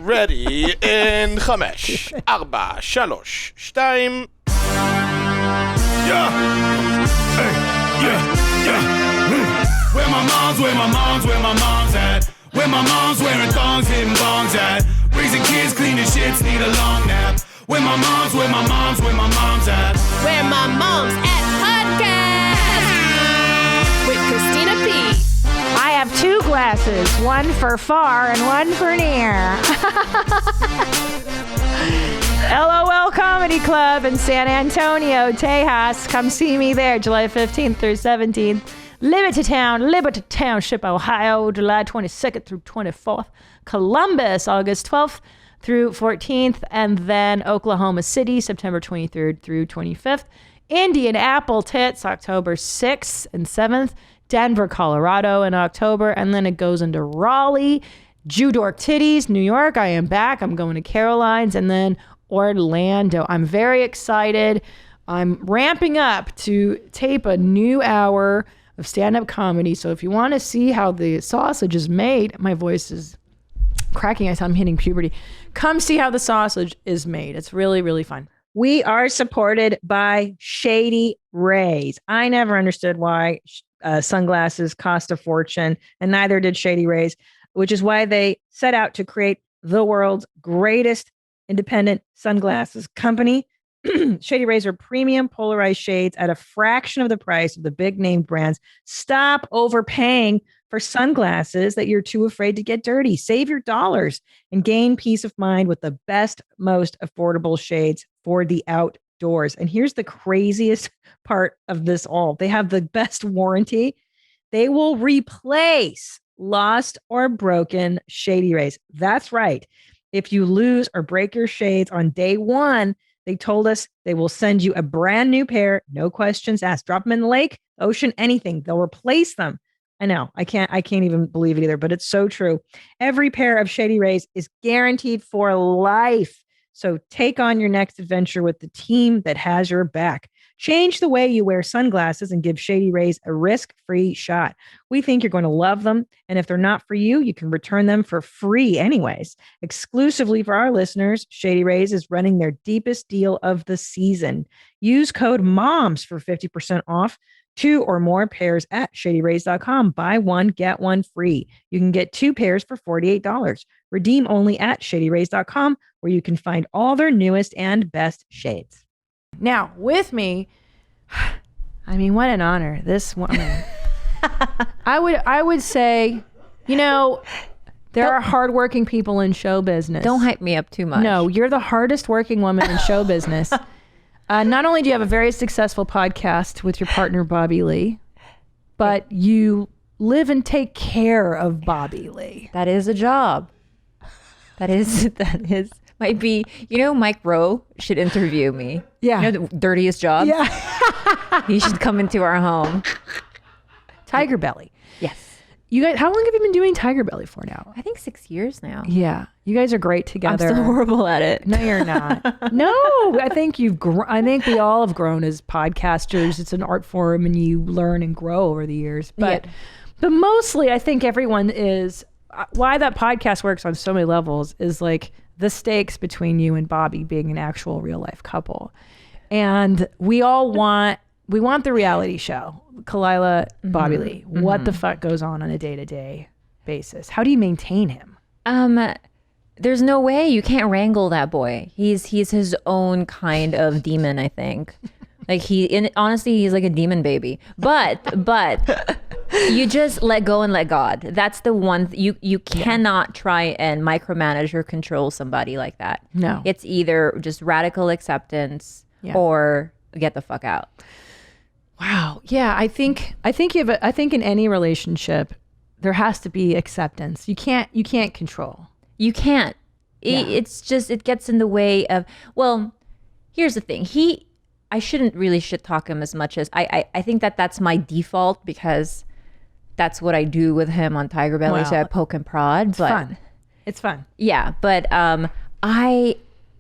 ready in 5, 4, 3, 2. Yeah. Hey, yeah. Where my mom's at? Where my mom's wearing thongs, hitting bongs at? Raising kids, cleaning shits, need a long nap. Where my mom's at? Where My Mom's At podcast with Christina P. I have 2 glasses, one for far and one for near. LOL Comedy Club in San Antonio, Tejas. Come see me there, July 15th through 17th. Liberty Township, Ohio, July 22nd through 24th. Columbus, August 12th through 14th. And then Oklahoma City, September 23rd through 25th. Indianapolis, October 6th and 7th. Denver, Colorado in October. And then it goes into Raleigh, Judork Titties, New York. I am back. I'm going to Caroline's. And then Orlando. I'm very excited. I'm ramping up to tape a new hour of stand-up comedy. So if you want to see how the sausage is made, my voice is cracking as I'm hitting puberty. Come see how the sausage is made. It's really, really fun. We are supported by Shady Rays. I never understood why sunglasses cost a fortune, and neither did Shady Rays, which is why they set out to create the world's greatest independent sunglasses company. Shady Rays are premium polarized shades at a fraction of the price of the big name brands. Stop overpaying for sunglasses that you're too afraid to get dirty. Save your dollars and gain peace of mind with the best, most affordable shades for the outdoors. And here's the craziest part of this all. They have the best warranty. They will replace lost or broken Shady Rays. That's right. If you lose or break your shades on day one, they told us they will send you a brand new pair, no questions asked. Drop them in the lake, ocean, anything. They'll replace them. I know, I can't even believe it either, but it's so true. Every pair of Shady Rays is guaranteed for life. So take on your next adventure with the team that has your back. Change the way you wear sunglasses and give Shady Rays a risk-free shot. We think you're going to love them. And if they're not for you, you can return them for free anyways. Exclusively for our listeners, Shady Rays is running their deepest deal of the season. Use code MOMS for 50% off 2 or more pairs at shadyrays.com. Buy one, get one free. You can get 2 pairs for $48. Redeem only at shadyrays.com, where you can find all their newest and best shades. Now, with me, I mean, what an honor. This woman. I would say, you know, there are hardworking people in show business. Don't hype me up too much. No, you're the hardest working woman in show business. Not only do you have a very successful podcast with your partner, Bobby Lee, but you live and take care of Bobby Lee. That is a job. That is might be, you know, Mike Rowe should interview me. Yeah. You know, the dirtiest job. Yeah. He should come into our home. Tiger Belly. Yes. You guys, how long have you been doing Tiger Belly for now? I think 6 years now. Yeah. You guys are great together. I'm still horrible at it. No, you're not. No, I think I think we all have grown as podcasters. It's an art form and you learn and grow over the years. But mostly I think everyone is, why that podcast works on so many levels is like the stakes between you and Bobby being an actual real life couple. And we want the reality show, Khalyla, Bobby Lee. What the fuck goes on a day-to-day basis? How do you maintain him? There's no way. You can't wrangle that boy. He's his own kind of demon, I think. Like honestly, he's like a demon baby. But you just let go and let God. That's the one. You cannot try and micromanage or control somebody like that. No. It's either just radical acceptance or get the fuck out. Wow. Yeah, I think in any relationship there has to be acceptance. You can't control. You can't. It's just, it gets in the way of, well, here's the thing. I shouldn't really shit talk him as much as I think that's my default because that's what I do with him on Tiger Belly. Well, so I poke and prod. It's fun. It's fun. Yeah, but I'm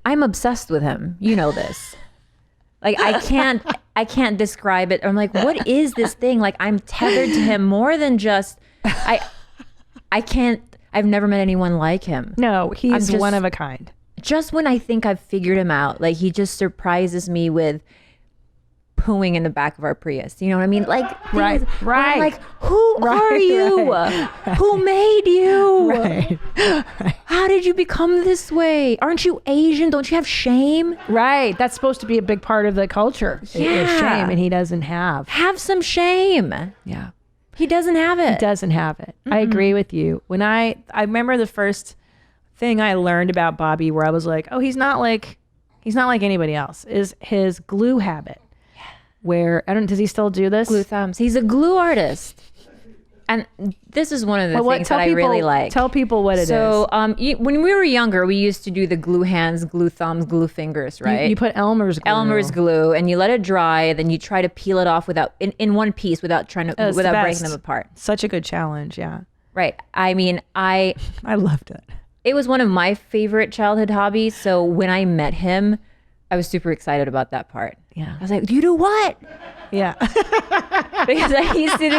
obsessed with him. You know this. Like I can't describe it. I'm like, what is this thing? Like I'm tethered to him more than just I I've never met anyone like him. No, he's just- one of a kind. Just when I think I've figured him out, like he just surprises me with pooing in the back of our Prius. You know what I mean? Like, Right, things where right. I'm like, who are you? Who made you? Right. How did you become this way? Aren't you Asian? Don't you have shame? Right. That's supposed to be a big part of the culture. Is Yeah. shame, and he doesn't have. Have some shame. Yeah. He doesn't have it. He doesn't have it. I agree with you. When I remember the first thing I learned about Bobby where I was like, oh, he's not like anybody else, is his glue habit. Where, does he still do this? Glue thumbs. He's a glue artist. And this is one of the things that I really like. Tell people what it is. So when we were younger, we used to do the glue hands, glue thumbs, glue fingers, right? You put Elmer's glue. Elmer's glue, and you let it dry, and then you try to peel it off in one piece without breaking them apart. Such a good challenge, yeah. Right. I mean, I loved it. It was one of my favorite childhood hobbies. So when I met him, I was super excited about that part. Yeah. I was like, you do what? Yeah. Because I used to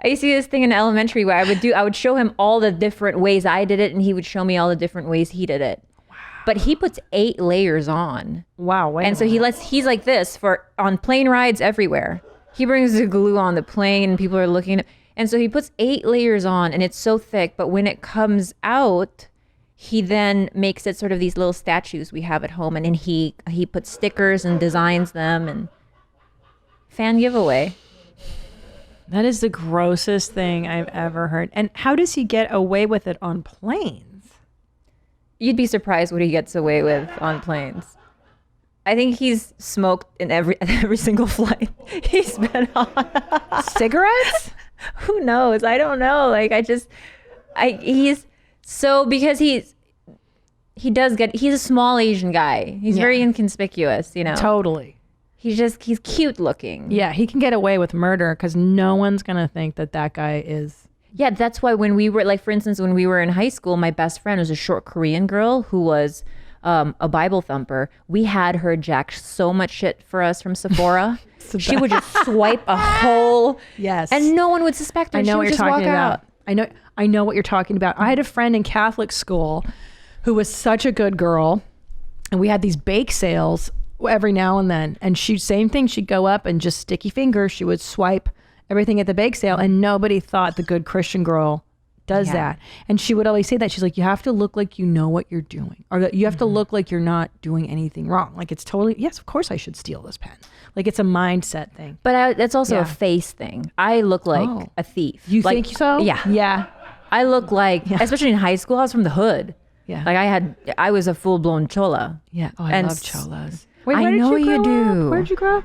do this thing in elementary where I would show him all the different ways I did it, and he would show me all the different ways he did it. Wow. But he puts 8 layers on. Wow. And so he's like this on plane rides everywhere. He brings the glue on the plane and people are looking. And so he puts 8 layers on, and it's so thick, but when it comes out, he then makes it sort of these little statues we have at home, and then he puts stickers and designs them, and fan giveaway. That is the grossest thing I've ever heard. And how does he get away with it on planes? You'd be surprised what he gets away with on planes. I think he's smoked in every single flight he's been on. Cigarettes? Who knows? I don't know. Like because he's a small Asian guy. He's very inconspicuous, you know. Totally. He's cute looking. Yeah, he can get away with murder because no one's going to think that guy is. Yeah, that's why when we were, like, for instance, when we were in high school, my best friend was a short Korean girl who was a Bible thumper. We had her jack so much shit for us from Sephora. She would just swipe a whole... Yes. And no one would suspect her. I know She what would you're just talking walk about. out. I know what you're talking about. I had a friend in Catholic school who was such a good girl, and we had these bake sales every now and then, and same thing, she'd go up and just sticky fingers, she would swipe everything at the bake sale, and nobody thought the good Christian girl does that. And she would always say that. She's like, you have to look like you know what you're doing, or that you have to look like you're not doing anything wrong. Like, it's totally, yes, of course I should steal this pen. Like, it's a mindset thing. But that's also a face thing. I look like a thief. You like, think so? Yeah. Yeah. I look like, especially in high school, I was from the hood. Yeah. Like I was a full-blown Chola. Yeah. Oh, I love cholas. Wait, I know you do. Where'd you grow up?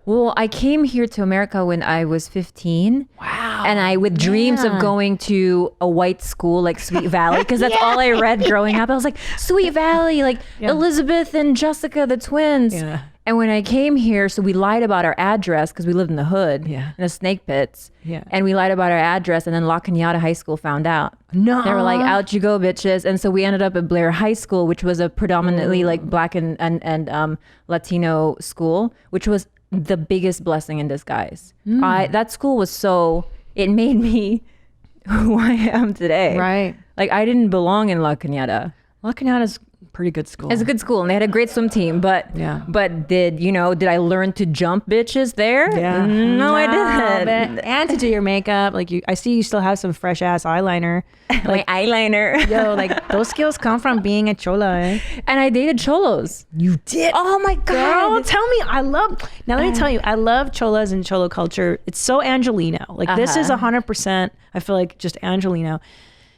Well, I came here to America when I was 15. Wow. And with dreams of going to a white school like Sweet Valley, because that's all I read growing up. I was like, Sweet Valley, like Elizabeth and Jessica, the twins. Yeah. And when I came here, so we lied about our address because we lived in the hood, in the snake pits. Yeah. And we lied about our address, and then La Cuyana High School found out. No. They were like, out you go, bitches. And so we ended up at Blair High School, which was a predominantly like Black and Latino school, which was the biggest blessing in disguise. That school was it made me who I am today. Right. Like, I didn't belong in La Cuyana. La Cuyana's pretty good school. It's a good school, and they had a great swim team. But did I learn to jump bitches there? Yeah. No, I didn't. And to do your makeup, like I see you still have some fresh ass eyeliner. My eyeliner. Yo, like those skills come from being a chola. Eh? And I dated cholos. You did? Oh my God. Girl, tell me. Now let me tell you, I love cholas and cholo culture. It's so Angelino. Like this is 100%, I feel like, just Angelino.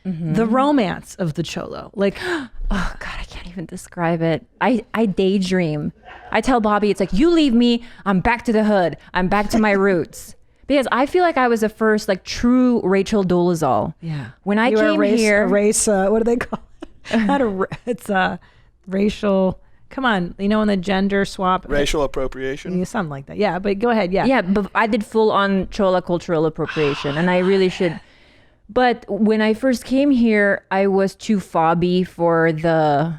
The romance of the cholo. Like, oh God, I can't even describe it. I daydream. I tell Bobby, it's like, you leave me, I'm back to the hood. I'm back to my roots. Because I feel like I was the first like true Rachel Dolezal. Yeah. When I came here. What do they call it? It's racial. Come on, in the gender swap. Racial appropriation. Yeah, something like that. Yeah, but go ahead. Yeah. Yeah, but I did full on Chola cultural appropriation, and I really should. But when I first came here, I was too fobby for the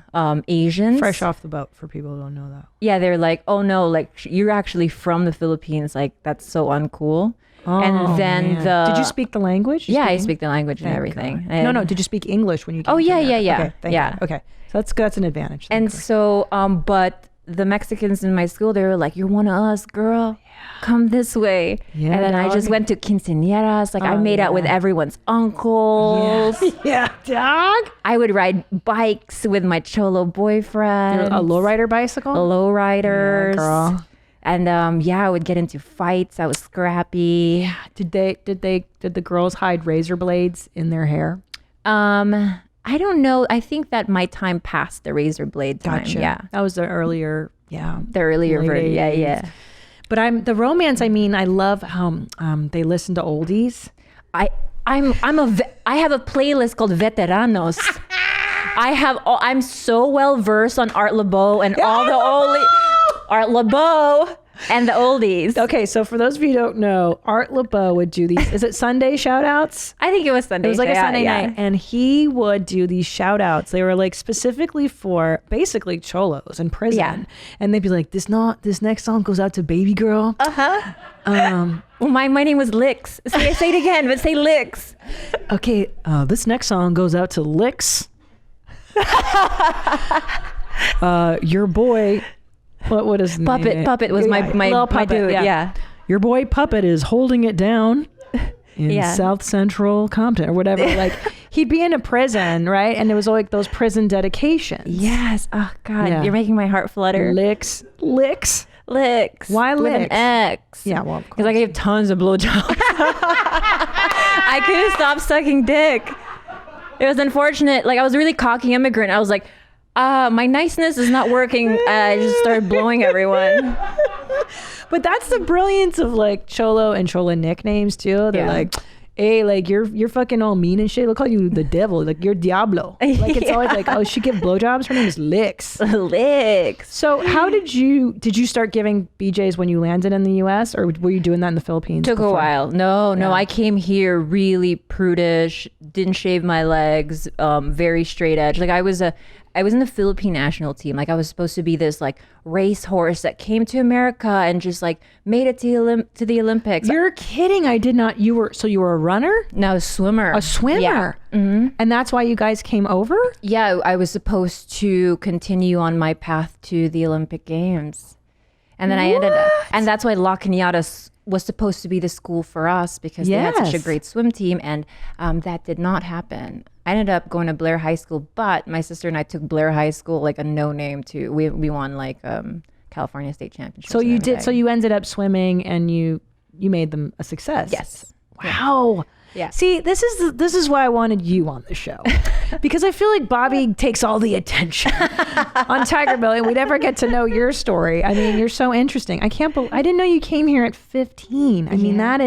Asians. Fresh off the boat, for people who don't know that. Yeah, they're like, oh no, like you're actually from the Philippines. Like, that's so uncool. and then man. Did you speak the language? Yeah, I speak the language and everything. God. No. Did you speak English when you came? Oh, yeah. Okay, thank Yeah. you. Okay, so that's an advantage. And so, but the Mexicans in my school, they were like, "You're one of us, girl. Come this way." Yeah, and then I just went to quinceañeras. Like I made out with everyone's uncles. Yeah, dog. I would ride bikes with my cholo boyfriend. A lowrider bicycle. Lowriders. Yeah, girl. And I would get into fights. I was scrappy. Did the girls hide razor blades in their hair? I don't know. I think that my time passed the razor blade time. Gotcha. Yeah. That was the earlier. Yeah. The earlier Late version. 80s. Yeah. But the romance. I mean, I love how they listen to oldies. I have a playlist called Veteranos. I'm so well versed on Art Laboe and all the Art Laboe and the oldies. Okay, so for those of you who don't know, Art Laboe would do these. Is it Sunday shout outs? I think it was Sunday. It was like a Sunday night. And he would do these shout outs. They were like specifically for basically cholos in prison. Yeah. And they'd be like, this next song goes out to baby girl. Well, my name was Lix. Say it again, but say Lix. Okay, this next song goes out to Lix. Your boy, what is his name? Puppet was my dude. Yeah. Your boy Puppet is holding it down in South Central Compton or whatever. Like he'd be in a prison, right? And there was like those prison dedications. Yes. Oh God, you're making my heart flutter. Lix. Why Lix? With an X. Yeah, well, because I gave tons of blowjobs. I couldn't stop sucking dick. It was unfortunate. Like I was really cocky immigrant. I was like, my niceness is not working. I just started blowing everyone. But that's the brilliance of like Cholo and Chola nicknames too. They're like, hey, like you're fucking all mean and shit. We'll call you the devil. Like you're Diablo. Like it's always like, oh, she give blowjobs. Her name is Lix. Lix. So how did you start giving BJs when you landed in the U.S. or were you doing that in the Philippines? Took a while. No. I came here really prudish. Didn't shave my legs. Very straight edge. Like I was in the Philippine national team. Like I was supposed to be this like racehorse that came to America and just like made it to the Olympics. You're kidding. I did not. You were a runner? No, a swimmer. A swimmer? Yeah. Mm-hmm. And that's why you guys came over? Yeah, I was supposed to continue on my path to the Olympic Games. And then I ended up, and that's why La Cañada was supposed to be the school for us because they had such a great swim team, and that did not happen. I ended up going to Blair High School, but my sister and I took Blair High School like a no name too. We won like California state championships. So you did. So you ended up swimming, and you made them a success. Yes. Wow. Yeah. See, this is why I wanted you on the show, because I feel like Bobby takes all the attention on Tiger Belly, and we never get to know your story. I mean, you're so interesting. I didn't know you came here at 15. I mean, that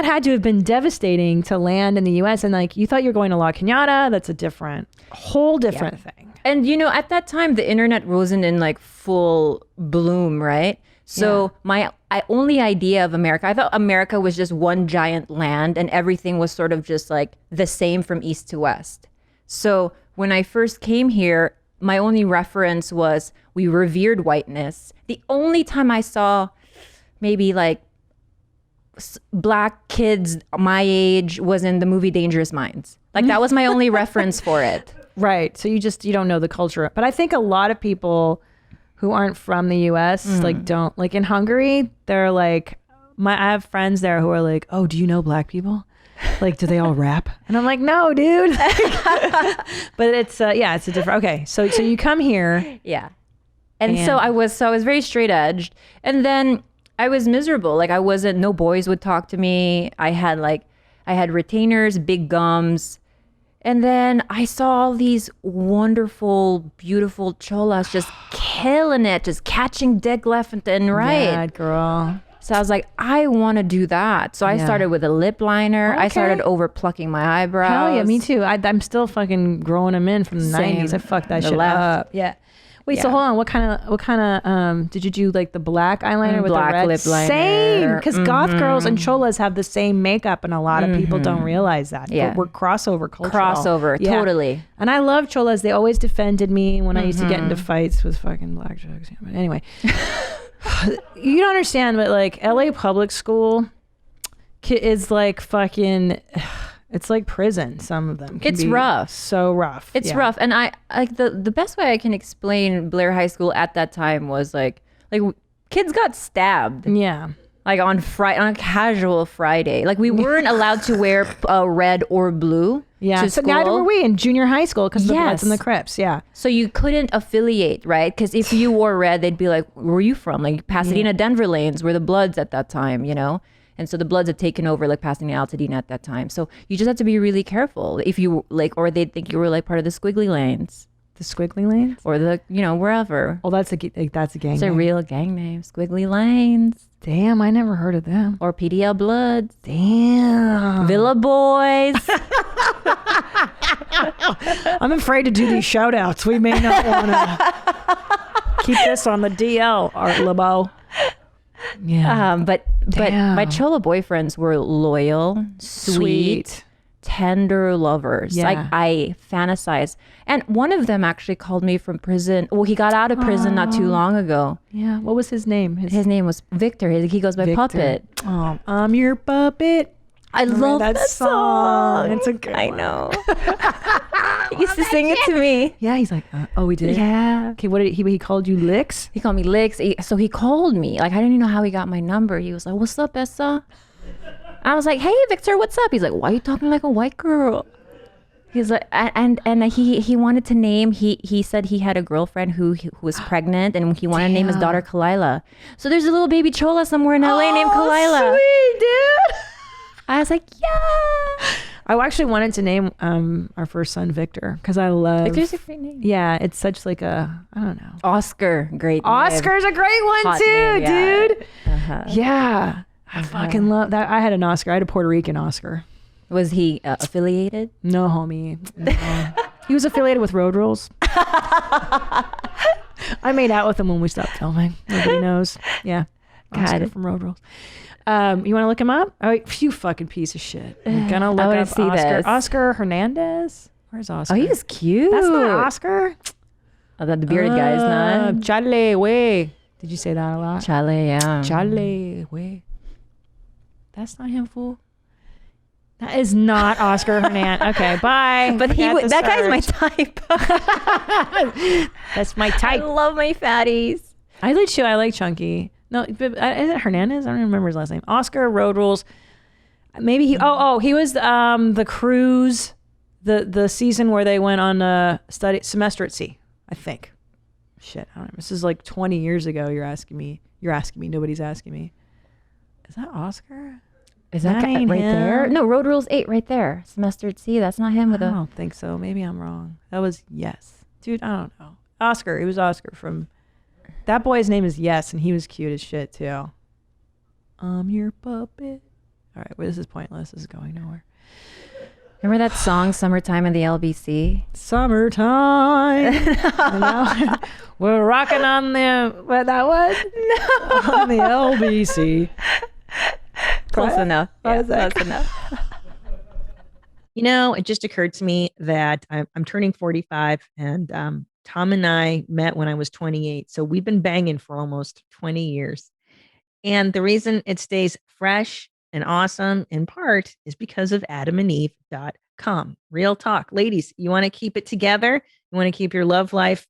had to have been devastating to land in the U.S. And like, you thought you were going to La Cañada. That's a whole different thing. And at that time, the internet wasn't in like full bloom, right? So my only idea of America, I thought America was just one giant land and everything was sort of just like the same from east to west. So when I first came here, my only reference was we revered whiteness. The only time I saw maybe like black kids my age was in the movie Dangerous Minds. Like that was my only reference for it. Right. So you don't know the culture. But I think a lot of people who aren't from the US like don't, like in Hungary, they're like, I have friends there who are like, oh, do you know black people? Like, do they all rap? And I'm like, no, dude. But it's it's a different, okay. So you come here. Yeah. And so I was very straight edged. And then I was miserable. Like no boys would talk to me. I had retainers, big gums. And then I saw all these wonderful, beautiful cholas just killing it, just catching dick left and right. Yeah, girl. So I was like, I want to do that. So I started with a lip liner. Okay. I started over plucking my eyebrows. Hell yeah, me too. I'm still fucking growing them in from the 90s. I fucked that shit up. Yeah. Wait, so hold on. What kind of did you do, like the black eyeliner with black the red? Lip liner. Same, because goth girls and cholas have the same makeup, and a lot of people don't realize that. Yeah, we're crossover culture. Totally. And I love cholas. They always defended me when I used to get into fights with fucking black chicks. But anyway, you don't understand, but like LA public school, is like fucking. It's like prison. Some of them. It's rough. So rough. It's rough. And I like the best way I can explain Blair High School at that time was like kids got stabbed. Yeah. Like on a casual Friday. Like we weren't allowed to wear red or blue. Yeah. To So school. neither were we in junior high school because the Bloods and the Crips. Yeah. So you couldn't affiliate, right? Because if you wore red, they'd be like, where are you from? Like Pasadena, Denver lanes were the Bloods at that time, you know? And so the Bloods had taken over like Pasadena, Altadena at that time. So you just had to be really careful if you like, or they'd think you were like part of the squiggly lanes. The squiggly lanes? Or the, wherever. Oh, that's a gang It's name. a real gang name. Squiggly lanes. Damn, I never heard of them. Or PDL Bloods. Damn. Villa Boys. I'm afraid to do these shout outs. We may not want to keep this on the DL, Art LeBeau. Yeah. But my Chola boyfriends were loyal, sweet, tender lovers. Yeah. Like I fantasize. And one of them actually called me from prison. Well, he got out of prison not too long ago. Yeah. What was his name? His name was Victor. He goes by Victor. Puppet. Oh, I'm your puppet. I love that song. It's a good one. I know. He used to sing it to me. Yeah, he's like, oh, we did? Yeah. Okay, what did he called you Lix? He called me Lix. So he called me. Like, I didn't even know how he got my number. He was like, what's up, Essa? I was like, hey, Victor, what's up? He's like, why are you talking like a white girl? He's like, and he wanted to name, he said he had a girlfriend who was pregnant and he wanted to name his daughter Khalyla. So there's a little baby Chola somewhere in LA named Khalyla. Sweet, dude. I was like, yeah. I actually wanted to name our first son Victor because I love. Victor's a great name. Yeah, it's such like a, I don't know. Oscar, great name. Oscar's a great one Hot too, name, yeah. dude. Uh-huh. Yeah. I fucking love that. I had an Oscar. I had a Puerto Rican Oscar. Was he affiliated? No, homie. No. He was affiliated with Road Rules. I made out with him when we stopped filming. Nobody knows. Yeah. Oscar from Road Rules. You want to look him up? Oh, you fucking piece of shit. I'm gonna look up see Oscar. this. Oscar Hernandez. Where's Oscar? Oh, he's cute. That's not Oscar. Oh, that the bearded guy is not. Chale, way. Did you say that a lot? Chale, yeah. Chale, way. That's not him, fool. That is not Oscar Hernandez. Okay, bye. But that guy's my type. That's my I type. love my fatties. I like Chunky. No, but is it Hernandez? I don't remember his last name. Oscar Road Rules. Maybe he. He was the cruise, the season where they went on a semester at sea. I think. Shit, I don't know. This is like 20 years ago. You're asking me. Nobody's asking me. Is that Oscar? Is that guy right there? No, Road Rules 8 right there. Semester at sea. That's not him with I don't think so. Maybe I'm wrong. That was Yes. Dude, I don't know. Oscar. It was Oscar from. That boy's name is Yes, and he was cute as shit too. I'm your puppet. All right, well, this is pointless. This is going nowhere. Remember that song "Summertime" in the LBC? Summertime. You know? We're rocking on the what that was? No, on the LBC. Close enough. Yeah, close enough. You know, it just occurred to me that I'm turning 45 and Tom and I met when I was 28. So we've been banging for almost 20 years. And the reason it stays fresh and awesome in part is because of adamandeve.com. Real talk. Ladies, you want to keep it together? You want to keep your love life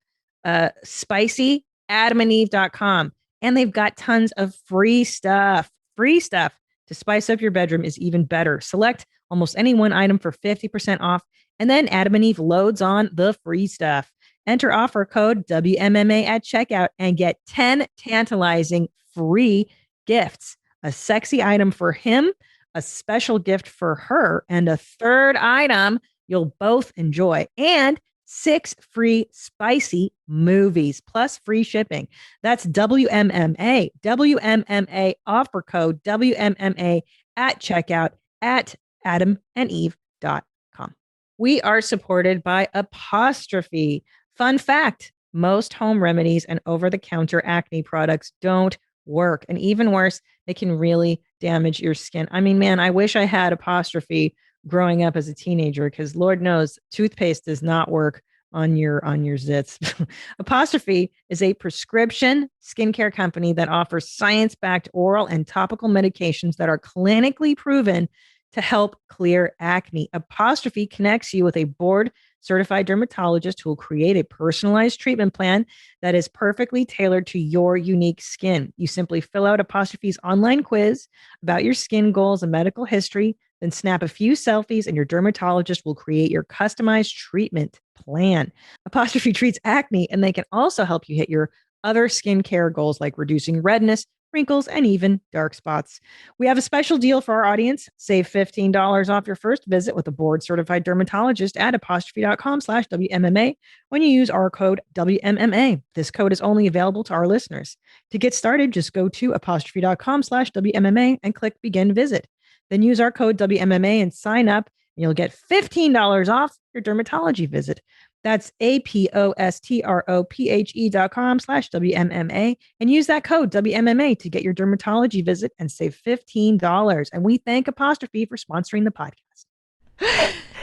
spicy? adamandeve.com. And they've got tons of free stuff. Free stuff to spice up your bedroom is even better. Select almost any one item for 50% off. And then Adam and Eve loads on the free stuff. Enter offer code WMMA at checkout and get 10 tantalizing free gifts. A sexy item for him, a special gift for her, and a third item you'll both enjoy. And 6 free spicy movies plus free shipping. That's WMMA. WMMA offer code WMMA at checkout at adamandeve.com. We are supported by Apostrophe. Fun fact, most home remedies and over-the-counter acne products don't work. And even worse, they can really damage your skin. I mean, man, I wish I had Apostrophe growing up as a teenager because Lord knows toothpaste does not work on your zits. Apostrophe is a prescription skincare company that offers science-backed oral and topical medications that are clinically proven to help clear acne. Apostrophe connects you with a board certified dermatologist who will create a personalized treatment plan that is perfectly tailored to your unique skin. You simply fill out Apostrophe's online quiz about your skin goals and medical history, then snap a few selfies and your dermatologist will create your customized treatment plan. Apostrophe treats acne, and they can also help you hit your other skincare goals like reducing redness, wrinkles, and even dark spots. We have a special deal for our audience. Save $15 off your first visit with a board certified dermatologist at apostrophe.com/WMMA when you use our code WMMA. This code is only available to our listeners. To get started, just go to apostrophe.com/WMMA and click begin visit. Then use our code WMMA and sign up, and you'll get $15 off your dermatology visit. That's apostrophe.com/WMMA and use that code WMMA to get your dermatology visit and save $15. And we thank Apostrophe for sponsoring the podcast.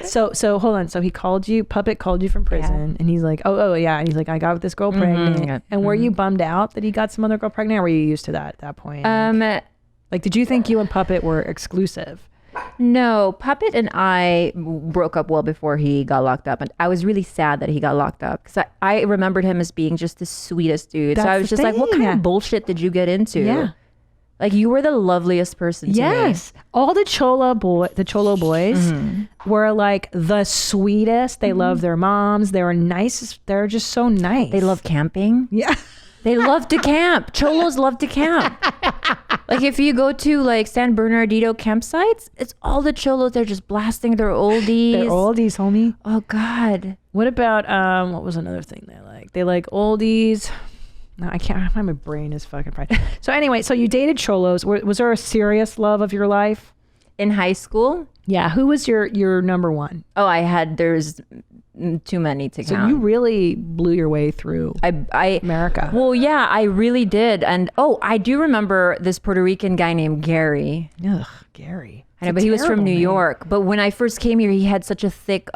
So hold on. So he called you, Puppet called you from prison, and he's like, oh yeah. And he's like, I got this girl pregnant. And were you bummed out that he got some other girl pregnant, or were you used to that at that point? Like, did you think you and Puppet were exclusive? No, Puppet and I broke up well before he got locked up. And I was really sad that he got locked up because I remembered him as being just the sweetest dude. So I was just like, what kind of bullshit did you get into? Yeah. Like, you were the loveliest person to me. All the Cholo boys were like the sweetest. They love their moms. They were nice. They're just so nice. They love camping. Yeah. They love to camp. Cholos love to camp. Like, if you go to like San Bernardino campsites, it's all the Cholos. They're just blasting their oldies. They're oldies, homie. Oh God. What about what was another thing they like? They like oldies. No, I can't. My brain is fucking fried. So anyway, so you dated Cholos. Was there a serious love of your life in high school? Yeah. Who was your number one? Oh, there's too many to count. So you really blew your way through America. Well, yeah, I really did. And I do remember this Puerto Rican guy named Gary. Ugh, Gary. I know, but he was from New York. But when I first came here, he had such a thick,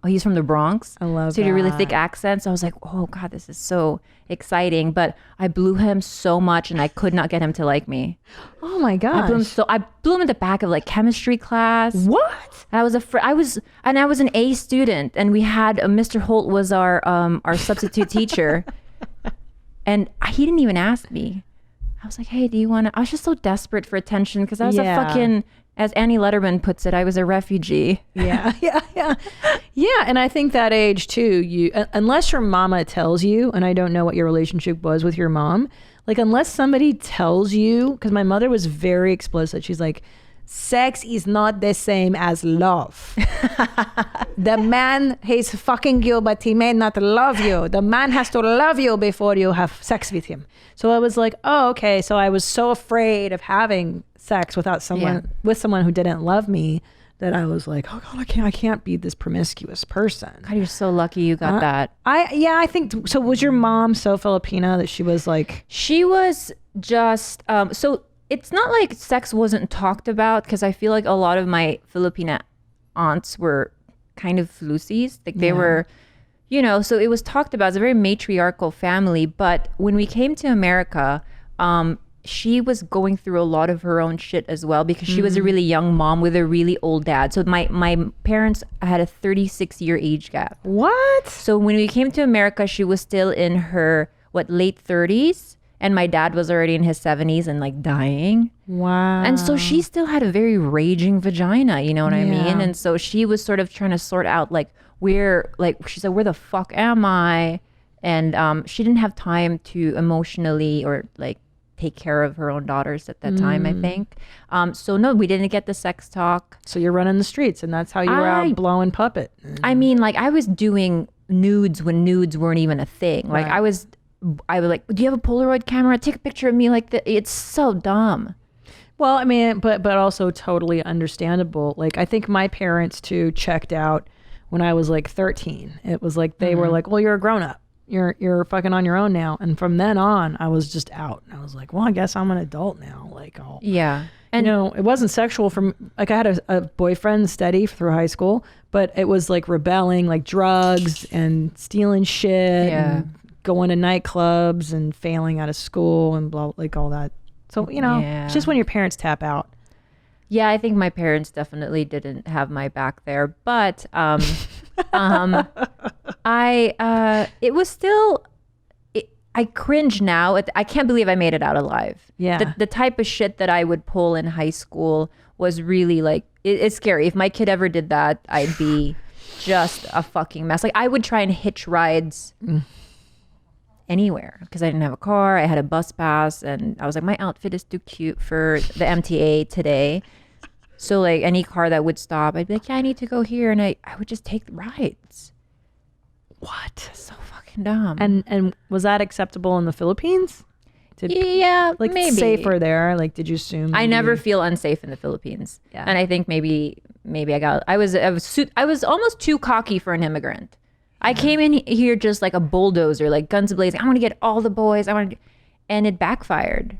he's from the Bronx. I love So he had a really thick accent. So I was like, oh God, this is so exciting. But I blew him so much and I could not get him to like me. Oh my gosh. I blew him in the back of like chemistry class. What? I was an A student, and we had Mr. Holt was our substitute teacher. And he didn't even ask me. I was like, hey, do you want to? I was just so desperate for attention because I was a fucking, as Annie Letterman puts it, I was a refugee. Yeah. And I think that age too, unless your mama tells you, and I don't know what your relationship was with your mom, like unless somebody tells you, because my mother was very explicit. She's like, sex is not the same as love. The man, he's fucking you, but he may not love you. The man has to love you before you have sex with him. So I was like, oh, okay. So I was so afraid of having sex with someone who didn't love me that I was like, oh God, I can't be this promiscuous person. God, you're so lucky you got that. I think so. Was your mom so Filipina that she was like? She was just so. It's not like sex wasn't talked about, because I feel like a lot of my Filipina aunts were kind of floozies. Like they were, so it was talked about. It's a very matriarchal family. But when we came to America, she was going through a lot of her own shit as well, because she was a really young mom with a really old dad. So my parents had a 36-year age gap. What? So when we came to America, she was still in her, late 30s. And my dad was already in his 70s and like dying. Wow. And so she still had a very raging vagina, you know what I mean? And so she was sort of trying to sort out she said, where the fuck am I? And she didn't have time to emotionally or like take care of her own daughters at that time, I think. So no, we didn't get the sex talk. So you're running the streets and that's how you were out blowing Puppet. I mean, like I was doing nudes when nudes weren't even a thing. Like I was like, do you have a Polaroid camera? Take a picture of me like that. It's so dumb. Well, I mean, but also totally understandable. Like, I think my parents too checked out when I was like 13. It was like, they were like, well, you're a grown up. You're fucking on your own now. And from then on, I was just out. And I was like, well, I guess I'm an adult now. Like, yeah. And it wasn't sexual from like I had a boyfriend steady through high school, but it was like rebelling, like drugs and stealing shit and going to nightclubs and failing out of school and blah, like all that. So, it's just when your parents tap out. Yeah, I think my parents definitely didn't have my back there, but it was still, I cringe now. I can't believe I made it out alive. Yeah. The type of shit that I would pull in high school was really like, it's scary. If my kid ever did that, I'd be just a fucking mess. Like I would try and hitch rides anywhere because I didn't have a car. I had a bus pass and I was like, my outfit is too cute for the MTA today. So like any car that would stop, I'd be like, yeah, I need to go here. And I would just take rides. What? So fucking dumb. And was that acceptable in the Philippines? Yeah, like maybe. Safer there? Like, did you assume? I never feel unsafe in the Philippines. Yeah. And I think maybe I was almost too cocky for an immigrant. I came in here just like a bulldozer, like guns blazing. I want to get all the boys. And it backfired.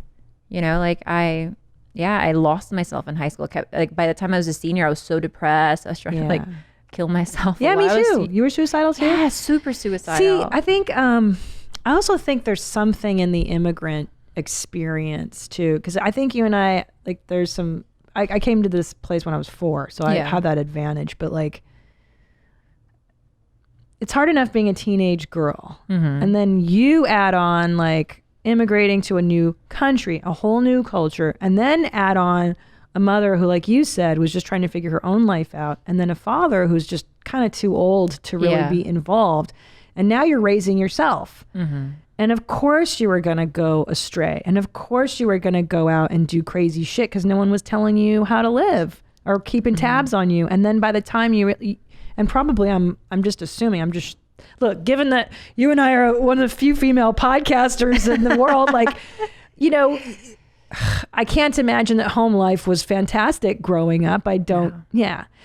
I lost myself in high school. By the time I was a senior, I was so depressed. I was trying to kill myself. Yeah, me too. You were suicidal too? Yeah, super suicidal. See, I think I also think there's something in the immigrant experience too, because I think you and I there's some. I came to this place when I was 4, so I had that advantage. But like, it's hard enough being a teenage girl, and then you add on like immigrating to a new country, a whole new culture, and then add on a mother who, like you said, was just trying to figure her own life out, and then a father who's just kind of too old to really be involved. And now you're raising yourself. And of course you were going to go astray. And of course you were going to go out and do crazy shit because no one was telling you how to live or keeping tabs on you. And then by the time and probably I'm just assuming, look, given that you and I are one of the few female podcasters in the world, like, I can't imagine that home life was fantastic growing up. I don't,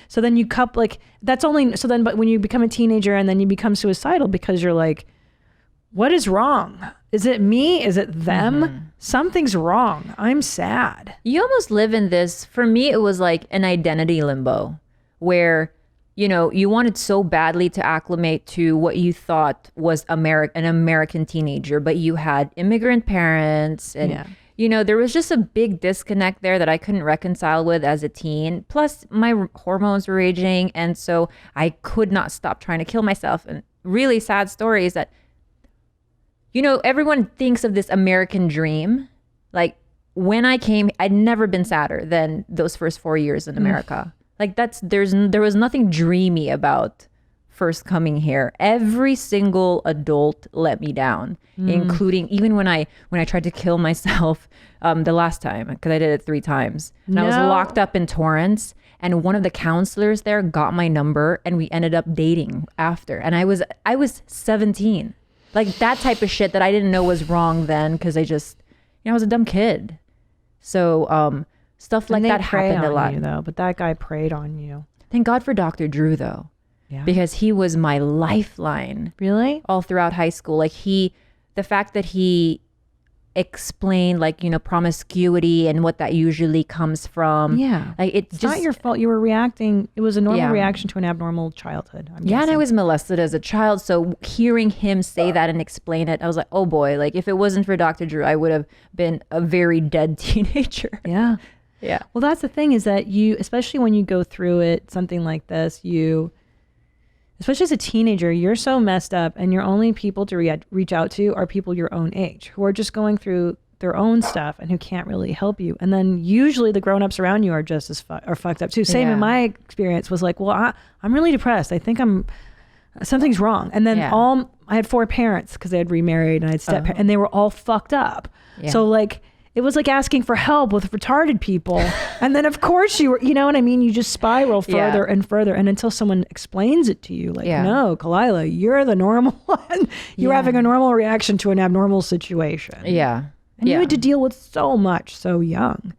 So then you but when you become a teenager and then you become suicidal because you're like, what is wrong? Is it me? Is it them? Something's wrong. I'm sad. You almost live in this, for me, it was like an identity limbo where, you wanted so badly to acclimate to what you thought was an American teenager, but you had immigrant parents and, there was just a big disconnect there that I couldn't reconcile with as a teen. Plus my hormones were raging. And so I could not stop trying to kill myself. And really sad story is that, everyone thinks of this American dream. Like when I came, I'd never been sadder than those first 4 years in America. Like there was nothing dreamy about first coming here. Every single adult let me down, including even when I tried to kill myself the last time, because I did it 3 times. And I was locked up in Torrance, and one of the counselors there got my number and we ended up dating after. And I was 17. Like that type of shit that I didn't know was wrong then, because I was a dumb kid. So stuff like that happened a lot. But that guy preyed on you. Thank God for Dr. Drew though. Yeah. Because he was my lifeline. Really? All throughout high school. Like the fact that he explained promiscuity and what that usually comes from. Yeah. Like it's not your fault. You were reacting. It was a normal reaction to an abnormal childhood. I'm guessing. And I was molested as a child. So hearing him say that and explain it, I was like, oh boy, like if it wasn't for Dr. Drew, I would have been a very dead teenager. Yeah. Yeah. Well, that's the thing is that you, especially when you go through it, something like this, especially as a teenager, you're so messed up and your only people to reach out to are people your own age who are just going through their own stuff and who can't really help you. And then usually the grown-ups around you are just as fucked up too. Same in my experience was like, well, I'm really depressed. I think something's wrong. And then I had 4 parents because they had remarried and I had step and they were all fucked up. Yeah. So like, it was like asking for help with retarded people. And then of course you know what I mean? You just spiral further and further. And until someone explains it to you, like, no, Khalyla, you're the normal one. You're having a normal reaction to an abnormal situation. Yeah. And you had to deal with so much so young.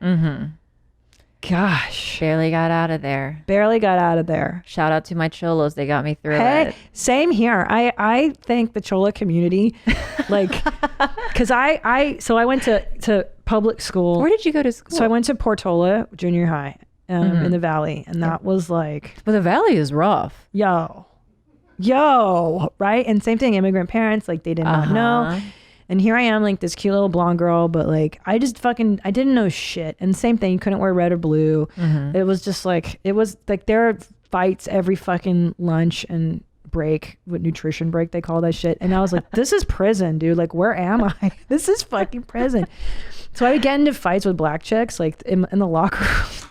Gosh. Barely got out of there. Barely got out of there. Shout out to my cholos. They got me through Hey, it. same here. I thank the Chola community, like, because I went to public school. Where did you go to school? So I went to Portola Junior High in the Valley, and that was like, But the Valley is rough. yo, right? And same thing, immigrant parents, like they did not know. And here I am, like this cute little blonde girl, but like I didn't know shit. And same thing, you couldn't wear red or blue. It was just like, there are fights every fucking lunch and break, what nutrition break they call that shit. And I was like, this is prison, dude. Like, where am I? This is fucking prison. So I would get into fights with black chicks, like in the locker room.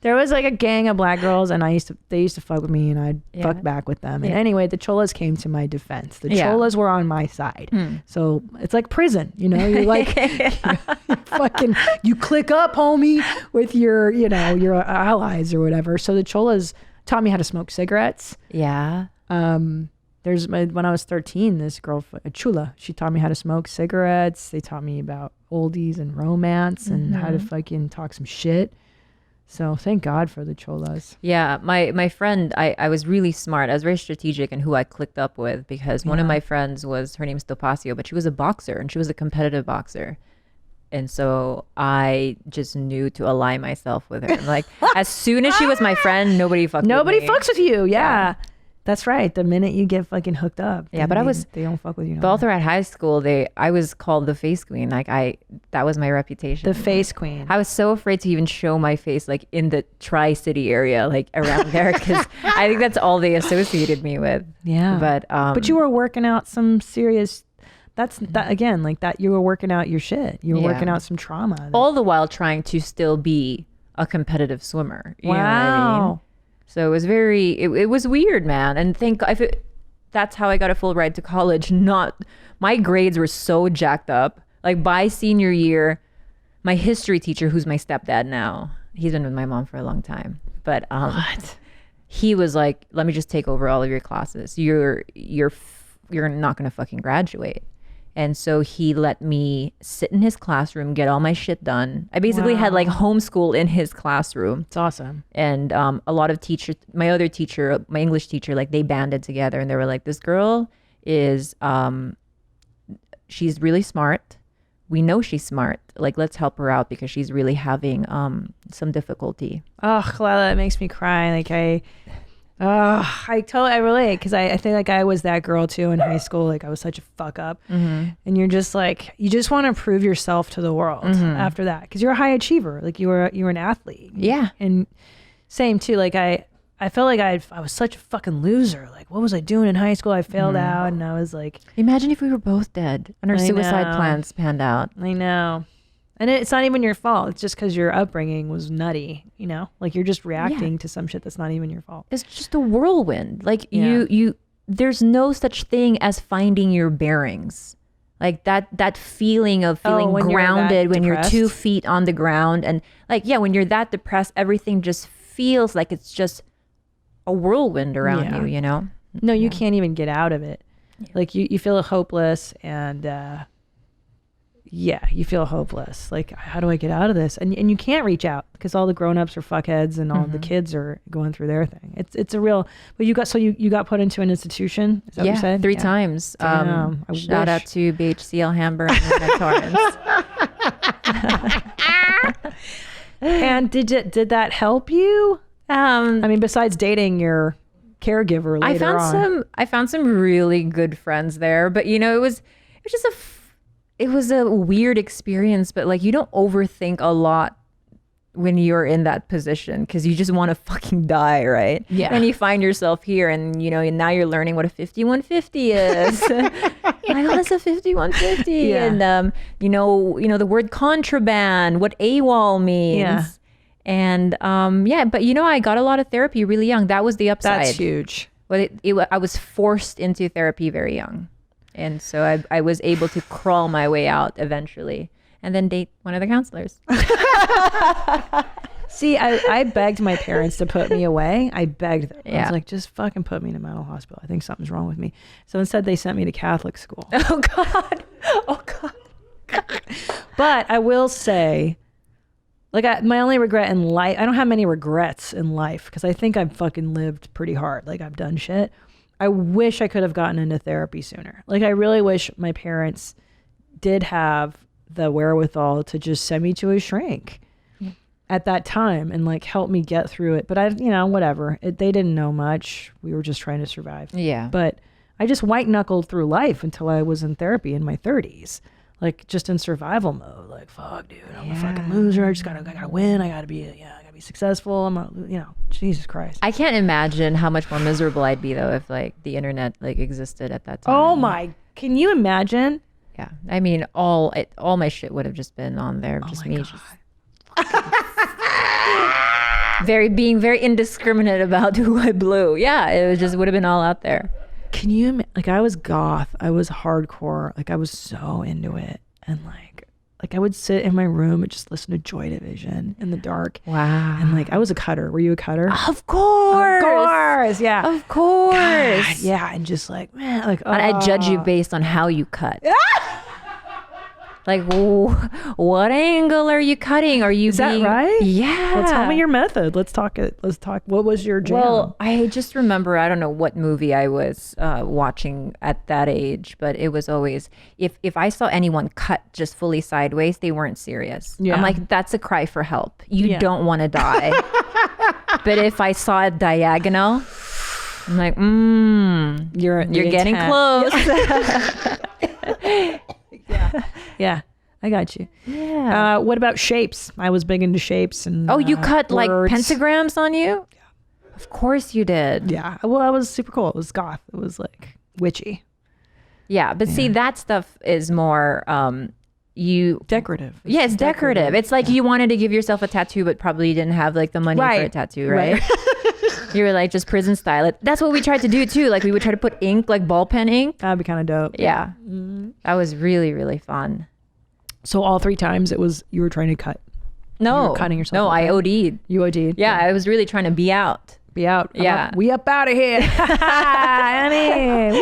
There was like a gang of black girls, and they used to fuck with me, and I'd fuck back with them. And anyway, the Cholas came to my defense. The Cholas were on my side. So it's like prison, you know. You're like, you click up, homie, with your allies or whatever. So the Cholas taught me how to smoke cigarettes. Yeah. When I was 13, this girl, Chola, she taught me how to smoke cigarettes. They taught me about oldies and romance and how to fucking talk some shit. So thank God for the Cholas. Yeah, my friend, I was really smart. I was very strategic in who I clicked up with, because one of my friends her name's Topacio, but she was a boxer, and she was a competitive boxer. And so I just knew to ally myself with her. Like, as soon as she was my friend, nobody fucks with you. Yeah. That's right. The minute you get fucking hooked up, yeah. But they don't fuck with you. But all throughout high school, I was called the face queen. Like that was my reputation. The face queen. I was so afraid to even show my face, like in the Tri-City area, like around there, because I think that's all they associated me with. Yeah. But you were working out some serious. That again, like that. You were working out your shit. You were working out some trauma. All the while trying to still be a competitive swimmer. You know what I mean? So it was it was weird, man. And that's how I got a full ride to college. My grades were so jacked up. Like by senior year, my history teacher, who's my stepdad now, he's been with my mom for a long time. But he was like, let me just take over all of your classes. You're not gonna fucking graduate. And so he let my sit in his classroom, get all my shit done. I basically had like homeschool in his classroom. It's awesome. And a lot of teachers, my other teacher, my English teacher, like they banded together and they were like, this girl is, she's really smart. We know she's smart. Like, let's help her out because she's really having some difficulty. Oh, Khalyla, it makes me cry. Like I relate, because I think like I was that girl too in high school. Like I was such a fuck up, and you're just like, you just want to prove yourself to the world after that, because you're a high achiever. Like you were an athlete. Yeah. And same too. Like I felt like I was such a fucking loser. Like what was I doing in high school? I failed out, and I was like, imagine if we were both dead and our suicide plans panned out. I know. And it's not even your fault. It's just because your upbringing was nutty, you know? Like you're just reacting to some shit that's not even your fault. It's just a whirlwind. Like there's no such thing as finding your bearings. Like that feeling of feeling grounded when you're 2 feet on the ground. And like, when you're that depressed, everything just feels like it's just a whirlwind around you, you know? No, you can't even get out of it. Yeah. Like you feel hopeless, and you feel hopeless. Like, how do I get out of this? And you can't reach out because all the grown-ups are fuckheads and all the kids are going through their thing. It's a real. But you got put into an institution. Is that what you said? 3 times. Damn, shout out to BHCL Hamburg and Torrance. And did that help you? I mean, besides dating your caregiver later I found some really good friends there, but you know, it was a weird experience, but like you don't overthink a lot when you're in that position because you just want to fucking die, right? Yeah. And you find yourself here, and you know, now you're learning what a 5150 is. Like, what's a 5150? Yeah. And you know the word contraband, what AWOL means. Yeah. And but you know, I got a lot of therapy really young. That was the upside. That's huge. But I was forced into therapy very young. And so I was able to crawl my way out eventually and then date one of the counselors. See, I begged my parents to put me away. I begged them. I Yeah. was like, just fucking put me in a mental hospital. I think something's wrong with me. So instead they sent me to Catholic school. Oh God. Oh God. But I will say, Like my only regret in life, I don't have many regrets in life because I think I've fucking lived pretty hard. Like I've done shit. I wish I could have gotten into therapy sooner. Like I really wish my parents did have the wherewithal to just send me to a shrink at that time and like help me get through it. But whatever. They didn't know much. We were just trying to survive. Yeah. But I just white knuckled through life until I was in therapy in my 30s. Like just in survival mode. Like, fuck, dude, I'm a fucking loser. I gotta win. I gotta be successful. Jesus Christ. I can't imagine how much more miserable I'd be though if like the internet like existed at that time. Oh my, can you imagine? Yeah. I mean, all my shit would have just been on there. Just me. Being very indiscriminate about who I blew. Yeah. It would have been all out there. Can you, like, I was goth, I was hardcore, like I was so into it. And like I would sit in my room and just listen to Joy Division in the dark. Wow. And like, I was a cutter. Were you a cutter? Of course. Yeah. Of course. God, yeah. And just like, man, like, And I judge you based on how you cut. Like, what angle are you cutting? Are you Is that right? Yeah. Well, tell me your method. Let's talk. What was your jam? Well, I just remember, I don't know what movie I was watching at that age, but it was always, if I saw anyone cut just fully sideways, they weren't serious. Yeah. I'm like, that's a cry for help. You don't want to die. But if I saw it diagonal, I'm like, you're getting close. Yeah, I got you. Yeah. What about shapes? I was big into shapes and. Oh, you cut like words. pentagrams on you? Yeah. Of course you did. Yeah. Well, I was super cool. It was goth. It was like witchy. Yeah, but see, that stuff is more decorative. Yeah, it's decorative. It's like you wanted to give yourself a tattoo, but probably didn't have like the money for a tattoo, right? You were like just prison style. That's what we tried to do too. Like we would try to put ink, like ball pen ink. That'd be kind of dope. Yeah. That was really, really fun. So all 3 times you were trying to cut. No. You were cutting yourself. No, I OD'd. You OD'd. Yeah, I was really trying to be out. Be out. Yeah. We up out of here. Annie.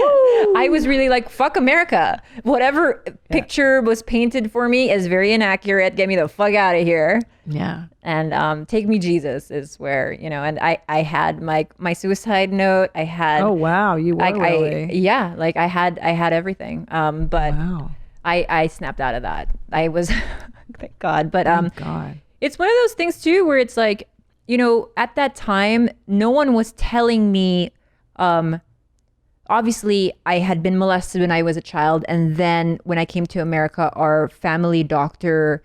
I was really like, fuck America. Whatever picture was painted for me is very inaccurate. Get me the fuck out of here. Yeah. And take me Jesus is where, and I had my suicide note. I had. Oh, wow. You were really. I had everything. But wow. I snapped out of that. I was, thank God. But Thank God. It's one of those things too, where it's like, at that time, no one was telling me, obviously I had been molested when I was a child. And then when I came to America, our family doctor,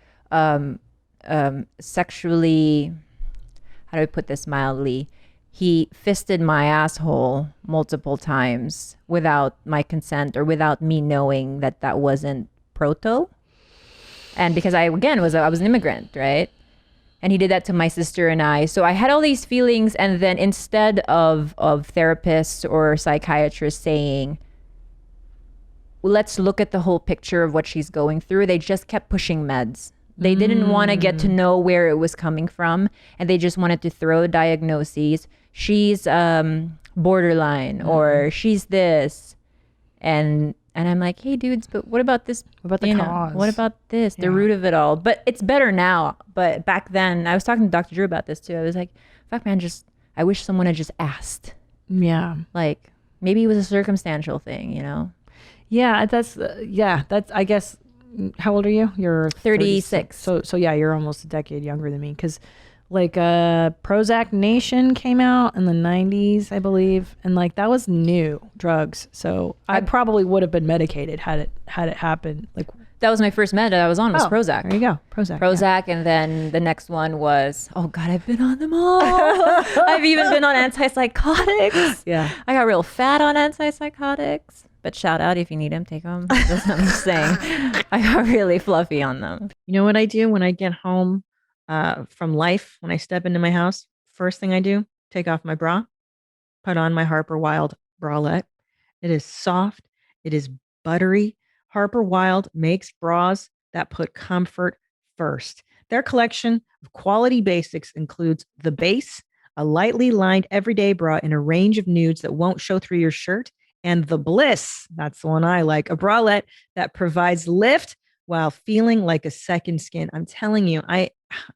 sexually, how do I put this mildly? He fisted my asshole multiple times without my consent or without me knowing that wasn't proto. And because I was an immigrant, right? And he did that to my sister and I. So I had all these feelings. And then instead of therapists or psychiatrists saying, let's look at the whole picture of what she's going through, they just kept pushing meds. They didn't want to get to know where it was coming from. And they just wanted to throw diagnoses. She's borderline or she's this. And I'm like, hey, dudes, but what about this? What about the cause? What about this? The root of it all. But it's better now. But back then, I was talking to Dr. Drew about this too. I was like, fuck, man, I wish someone had just asked. Yeah. Like, maybe it was a circumstantial thing, Yeah, that's, I guess, how old are you? You're 36. So yeah, you're almost a decade younger than me. Because like Prozac Nation came out in the 90s, I believe. And like that was new drugs. So I probably would have been medicated had it happened. Like that was my first med that I was on was Prozac. There you go. Prozac. Prozac. And then the next one was, oh God, I've been on them all. I've even been on antipsychotics. Yeah. I got real fat on antipsychotics. But shout out if you need them, take them. That's what I'm saying. I got really fluffy on them. You know what I do when I get home from life, when I step into my house? First thing I do, take off my bra, put on my Harper Wilde bralette. It is soft. It is buttery. Harper Wilde makes bras that put comfort first. Their collection of quality basics includes the base, a lightly lined everyday bra in a range of nudes that won't show through your shirt, and the Bliss, that's the one I like, a bralette that provides lift while feeling like a second skin. I'm telling you,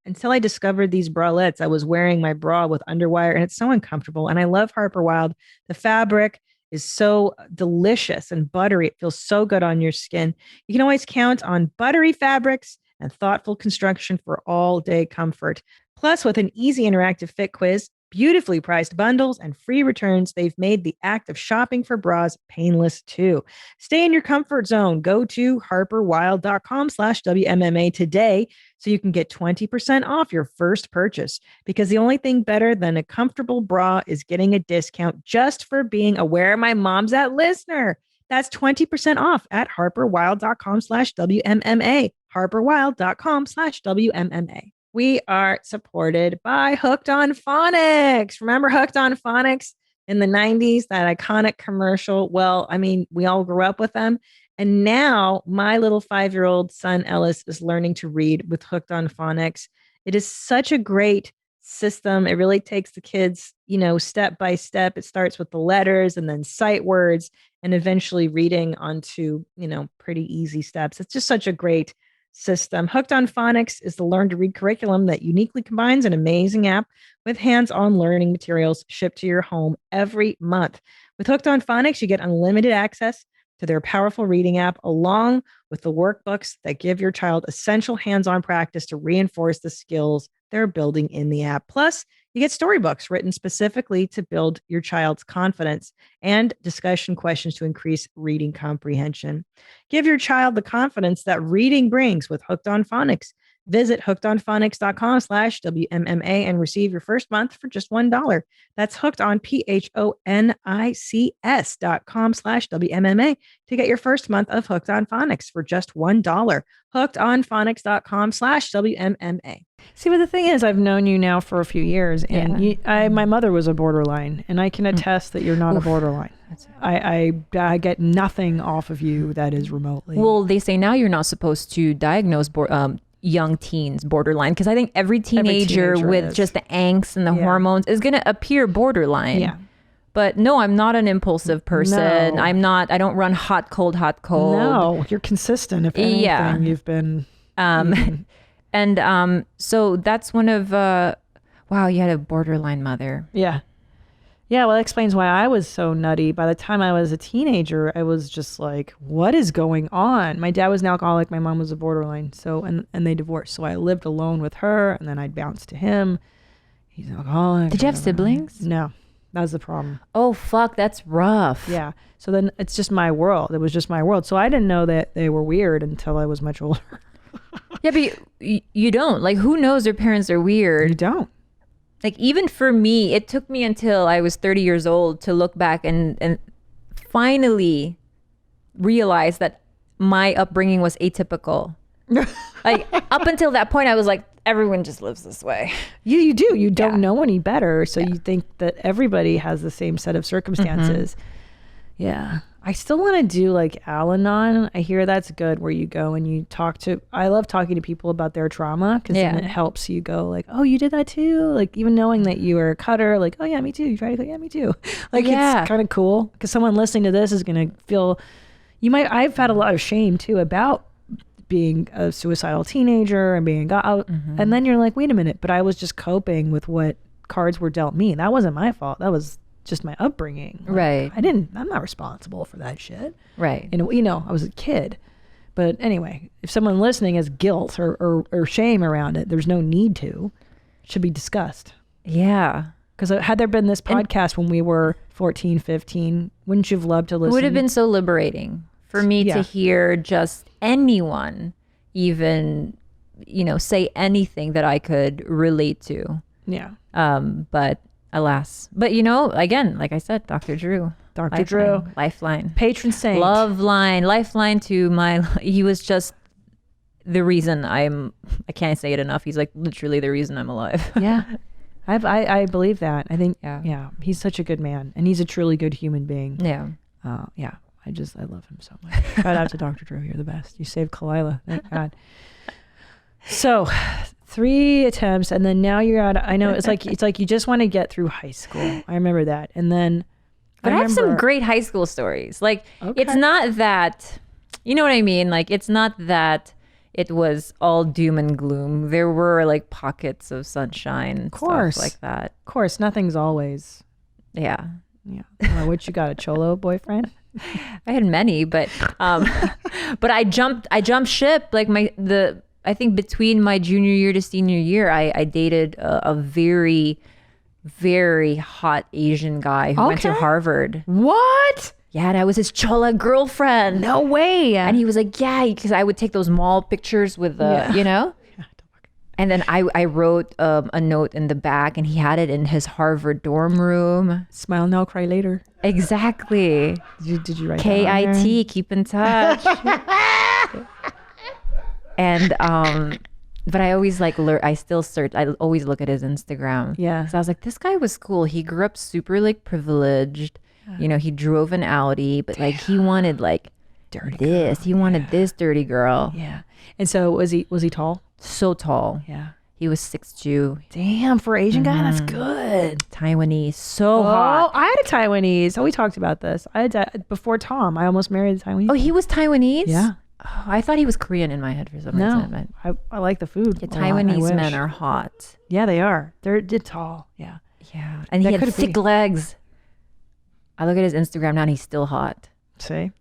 until I discovered these bralettes, I was wearing my bra with underwire and it's so uncomfortable. And I love Harper Wilde. The fabric is so delicious and buttery. It feels so good on your skin. You can always count on buttery fabrics and thoughtful construction for all day comfort. Plus, with an easy interactive fit quiz, beautifully priced bundles, and free returns, they've made the act of shopping for bras painless too. Stay in your comfort zone. Go to harperwilde.com/WMMA today so you can get 20% off your first purchase, because the only thing better than a comfortable bra is getting a discount just for being a Where My Mom's At listener. That's 20% off at harperwilde.com/WMMA. harperwilde.com/WMMA. We are supported by Hooked on Phonics. Remember Hooked on Phonics in the 90s, that iconic commercial? Well, I mean, we all grew up with them. And now my little 5-year-old son, Ellis, is learning to read with Hooked on Phonics. It is such a great system. It really takes the kids, step by step. It starts with the letters and then sight words and eventually reading onto, pretty easy steps. It's just such a great system. Hooked on Phonics is the Learn to Read curriculum that uniquely combines an amazing app with hands-on learning materials shipped to your home every month. With Hooked on Phonics, you get unlimited access to their powerful reading app, along with the workbooks that give your child essential hands-on practice to reinforce the skills they're building in the app. Plus, you get storybooks written specifically to build your child's confidence and discussion questions to increase reading comprehension. Give your child the confidence that reading brings with Hooked on Phonics. Visit hookedonphonics.com/WMMA and receive your first month for just $1. That's hooked on PHONICS.com/WMMA to get your first month of Hooked on Phonics for just $1. hookedonphonics.com/WMMA. See, but the thing is, I've known you now for a few years, and my mother was a borderline, and I can attest that you're not a borderline. I get nothing off of you that is remotely. Well, they say now you're not supposed to diagnose young teens borderline, because I think every teenager with is. just the angst and the hormones is going to appear borderline. Yeah. But no, I'm not an impulsive person. No. I don't run hot, cold. No, you're consistent. If anything, you've been. And so that's one of, wow, you had a borderline mother. Yeah. Yeah, well, that explains why I was so nutty. By the time I was a teenager, I was just like, what is going on? My dad was an alcoholic. My mom was a borderline. So, and they divorced. So I lived alone with her, and then I'd bounce to him. He's an alcoholic. Did you have siblings? No, that was the problem. Oh, fuck, that's rough. Yeah. So then it's just my world. It was just my world. So I didn't know that they were weird until I was much older. Yeah, but you don't. Like, who knows their parents are weird? You don't. Like, even for me, it took me until I was 30 years old to look back and finally realize that my upbringing was atypical. Like, up until that point, I was like, everyone just lives this way. You do. You don't know any better. So you think that everybody has the same set of circumstances. Yeah. I still want to do like Al-Anon. I hear that's good, where you go and you talk to, I love talking to people about their trauma, because then it helps you go like, oh, you did that too? Like, even knowing that you were a cutter, like, oh yeah, me too. You tried to go, yeah, me too. Like, it's kind of cool, because someone listening to this is going to feel, I've had a lot of shame too about being a suicidal teenager and being out. And then you're like, wait a minute, but I was just coping with what cards were dealt me. That wasn't my fault. That was just my upbringing. Like, right. I'm not responsible for that shit. Right. And I was a kid. But anyway, if someone listening has guilt or shame around it, there's no need to. It should be discussed. Yeah. Because had there been this podcast when we were 14, 15, wouldn't you have loved to listen? It would have been so liberating for me to hear just anyone even, say anything that I could relate to. Yeah. But alas. But again, like I said, Dr. Drew. Dr. Drew. Lifeline. Patron saint. Love line. Lifeline to he was just the reason I can't say it enough. He's like literally the reason I'm alive. Yeah. I believe that. I think, he's such a good man, and he's a truly good human being. Yeah. I love him so much. Shout out to Dr. Drew. You're the best. You saved Khalyla. Thank God. So 3 attempts, and then now you're at, I know it's like you just want to get through high school. I remember that. And then But I have some great high school stories. Like, it's not that, you know what I mean? Like, it's not that it was all doom and gloom. There were like pockets of sunshine, of course, stuff like that. Of course, nothing's always. Yeah. Well, what you got, a Cholo boyfriend? I had many, but I jumped ship. Like I think between my junior year to senior year, I dated a very, very hot Asian guy who went to Harvard. What? Yeah, and I was his Chola girlfriend. No way. And he was like, yeah, because I would take those mall pictures with you know? And then I wrote a note in the back, and he had it in his Harvard dorm room. Smile now, cry later. Exactly. Did you write KIT, keep in touch. And but I always I still search. I always look at his Instagram. Yeah. So I was like, this guy was cool. He grew up super like privileged. You know, he drove an Audi, but like he wanted like dirty this. girl. He wanted this dirty girl. Yeah. And so was he tall? So tall. Yeah. He was 6'2". Damn, for Asian guy, that's good. Taiwanese, so hot. I had a Taiwanese. Oh, we talked about this. I had before Tom. I almost married a Taiwanese. Oh, he was Taiwanese? Yeah. Oh, I thought he was Korean in my head for some reason. I like the food. Yeah, a lot. I Taiwanese wish. men are hot. Yeah, they are. They're tall. Yeah. Yeah. And That he had could thick be. legs. I look at his Instagram now and he's still hot. See?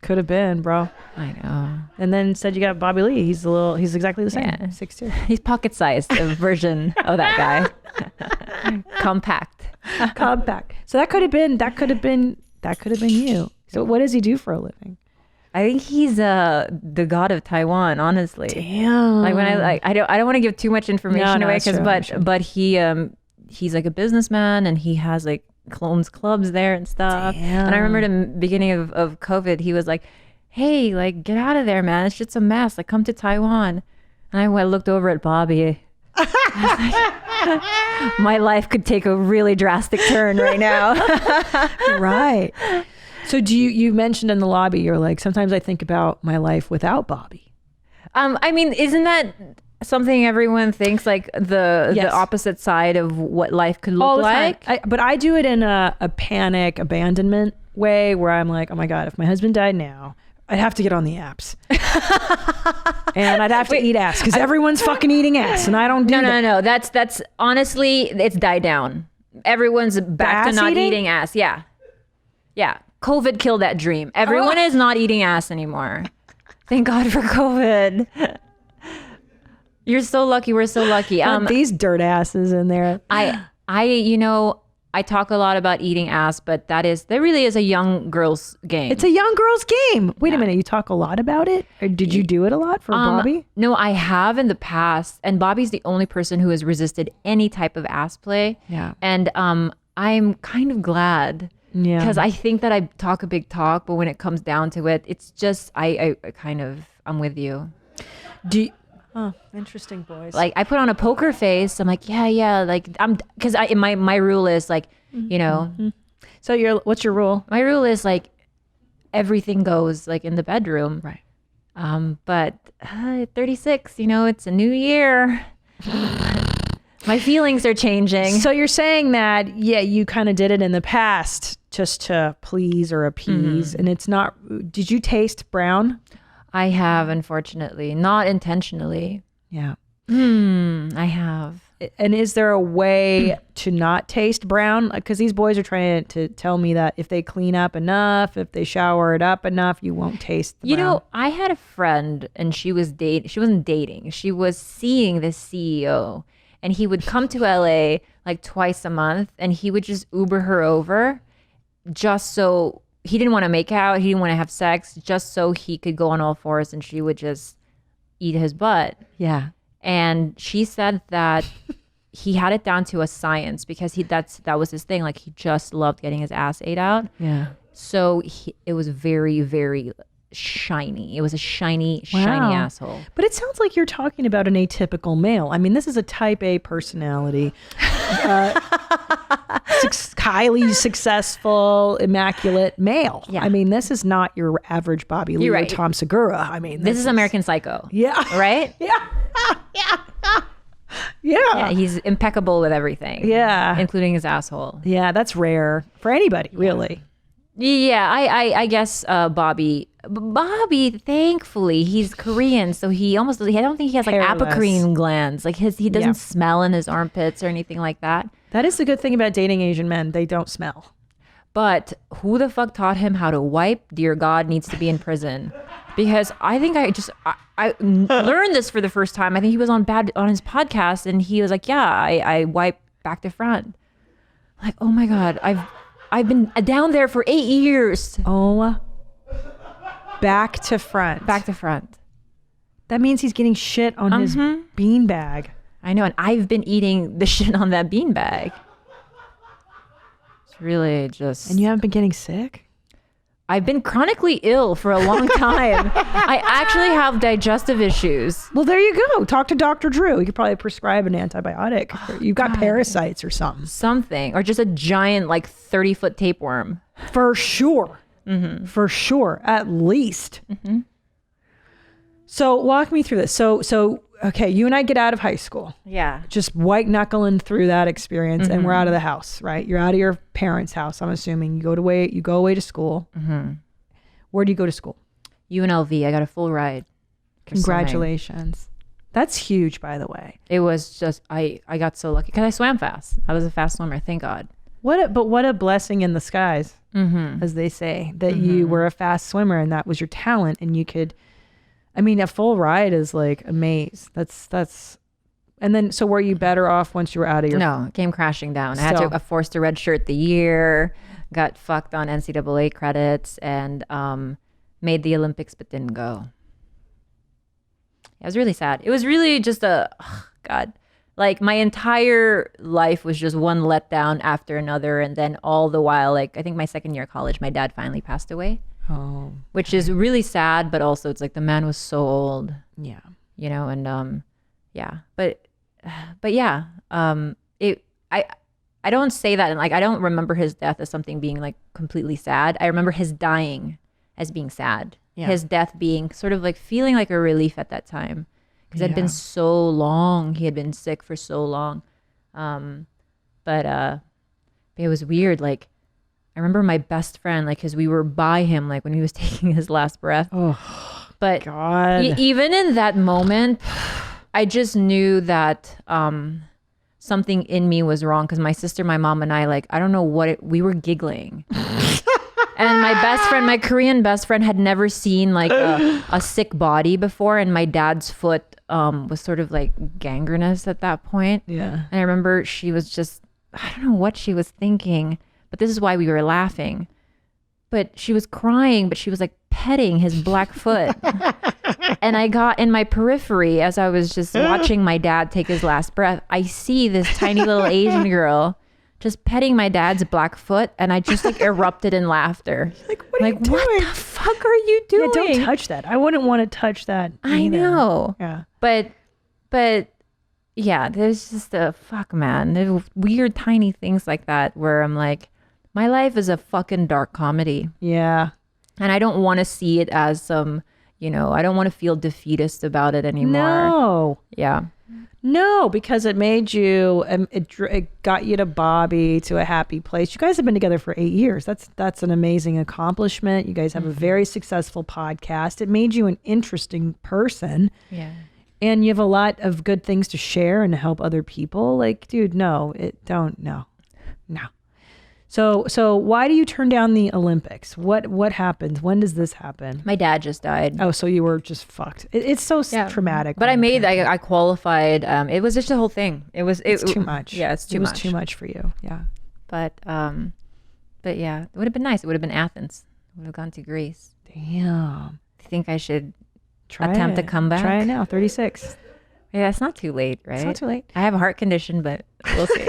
Could have been, bro. I know. And then said you got Bobby Lee. He's exactly the same. Yeah. 6'2". He's pocket-sized a version of that guy. Compact. Compact. So that could have been you. So what does he do for a living? I think he's the god of Taiwan, honestly. Damn. Like when I don't want to give too much information No, away that's true. but he's like a businessman and he has like owns clubs there and stuff. Damn. And I remember in the beginning of COVID, he was like, hey, like get out of there, man. It's just a mess. Like come to Taiwan. And I looked over at Bobby. My life could take a really drastic turn right now. Right. So you mentioned in the lobby, you're like, sometimes I think about my life without Bobby. I mean, isn't that something everyone thinks, like the Yes. opposite side of what life could look All the like? time. But I do it in a panic abandonment way where I'm like, oh my God, if my husband died now, I'd have to get on the apps. And I'd have to eat ass because everyone's fucking eating ass and I don't do that. No. That's honestly, it's died down. Everyone's back to Ass not eating? eating ass. Yeah. COVID killed that dream. Everyone is not eating ass anymore. Thank God for COVID. You're so lucky. We're so lucky. These dirt asses in there. I talk a lot about eating ass, but that really is a young girl's game. It's a young girl's game. Wait a minute. You talk a lot about it? Or did you do it a lot for Bobby? No, I have in the past. And Bobby's the only person who has resisted any type of ass play. Yeah. And I'm kind of glad. Yeah. Because I think that I talk a big talk, but when it comes down to it, it's just, I'm with you. Interesting, boys. Like I put on a poker face. I'm like, yeah. Like because my rule is like, you know. So what's your rule? My rule is like everything goes like in the bedroom. Right. But 36, you know, it's a new year. My feelings are changing. So you're saying that, yeah, you kind of did it in the past just to please or appease. And it's not, did you taste brown? I have, unfortunately, not intentionally. Yeah. I have. And is there a way to not taste brown? Because these boys are trying to tell me that if they clean up enough, if they shower it up enough, you won't taste the You brown. know, I had a friend and she wasn't dating. She was seeing this CEO and he would come to LA like twice a month and he would just Uber her over just so he didn't want to make out. He didn't want to have sex just so he could go on all fours and she would just eat his butt. Yeah. And she said that he had it down to a science because that was his thing. Like he just loved getting his ass ate out. Yeah. So it was very, very shiny. It was a shiny asshole. But it sounds like you're talking about an atypical male. I mean, this is a type A personality. Highly successful, immaculate male. Yeah. I mean, this is not your average Bobby Lee You're or right. Tom Segura. I mean, This is American Psycho. Yeah. Right? Yeah. He's impeccable with everything. Yeah. Including his asshole. Yeah, that's rare for anybody, really. Yeah, I guess Bobby, thankfully, he's Korean, so I don't think he has like Hairless. apocrine glands. Like he doesn't smell in his armpits or anything like that. That is the good thing about dating Asian men. They don't smell. But who the fuck taught him how to wipe? Dear God, needs to be in prison. Because I think I learned this for the first time. I think he was on his podcast, and he was like, yeah, I wipe back to front. Like, oh my God, I've been down there for 8 years. Oh, back to front. Back to front. That means he's getting shit on his beanbag. I know, and I've been eating the shit on that beanbag. It's really just... And you haven't been getting sick? I've been chronically ill for a long time. I actually have digestive issues. Well, there you go. Talk to Dr. Drew. He could probably prescribe an antibiotic. You've got parasites or something. Something. Or just a giant, like, 30-foot tapeworm. For sure. Mm-hmm. For sure. At least. Mm-hmm. So walk me through this. So okay, you and I get out of high school. Yeah. Just white knuckling through that experience, and we're out of the house, right? You're out of your parents' house, I'm assuming. You go away to school. Mm-hmm. Where do you go to school? UNLV. I got a full ride. Congratulations. That's huge, by the way. It was just, I got so lucky because I swam fast. I was a fast swimmer, thank God. What a blessing in the skies, as they say, that you were a fast swimmer and that was your talent, and you could... I mean, a full ride is like a maze. That's, and then, so were you better off once you were out of your... No, it came crashing down. I forced to redshirt the year, got fucked on NCAA credits, and made the Olympics but didn't go. It was really sad. It was really just God. Like my entire life was just one letdown after another. And then all the while, like I think my second year of college, my dad finally passed away. Oh, which is really sad, but also it's like the man was so old. Yeah. You know, and yeah. But yeah, I don't say that, and like I don't remember his death as something being like completely sad. I remember his dying as being sad. Yeah. His death being sort of like feeling like a relief at that time. Because it had been so long. He had been sick for so long. But it was weird. Like I remember my best friend, like, because we were by him, like, when he was taking his last breath. Oh, but God. Even in that moment, I just knew that something in me was wrong. Because my sister, my mom, and I, like, I don't know we were giggling. And my best friend, my Korean best friend, had never seen, like, a sick body before. And my dad's foot was sort of, like, gangrenous at that point. Yeah. And I remember she was just, I don't know what she was thinking. But this is why we were laughing. But she was crying, but she was like petting his black foot. And I got in my periphery as I was just watching my dad take his last breath. I see this tiny little Asian girl just petting my dad's black foot. And I just like erupted in laughter. Like, what are you doing? What the fuck are you doing? Yeah, don't touch that. I wouldn't want to touch that either. I know. Yeah. But yeah, there's just man. There's weird tiny things like that where I'm like, my life is a fucking dark comedy. Yeah. And I don't want to see it as some, I don't want to feel defeatist about it anymore. No. Yeah. No, because it made you, it got you to Bobby, to a happy place. You guys have been together for 8 years. That's an amazing accomplishment. You guys have a very successful podcast. It made you an interesting person. Yeah. And you have a lot of good things to share and to help other people. Like, dude, no. So why do you turn down the Olympics? What happened? When does this happen? My dad just died. Oh, so you were just fucked. It's so traumatic. But I qualified. It was just the whole thing. It's too much. Yeah, it was too much for you. Yeah. But yeah, it would have been nice. It would have been Athens. I would have gone to Greece. Damn. I think I should attempt to come back. Try it now. 36. Yeah, it's not too late, right? It's not too late. I have a heart condition, but we'll see.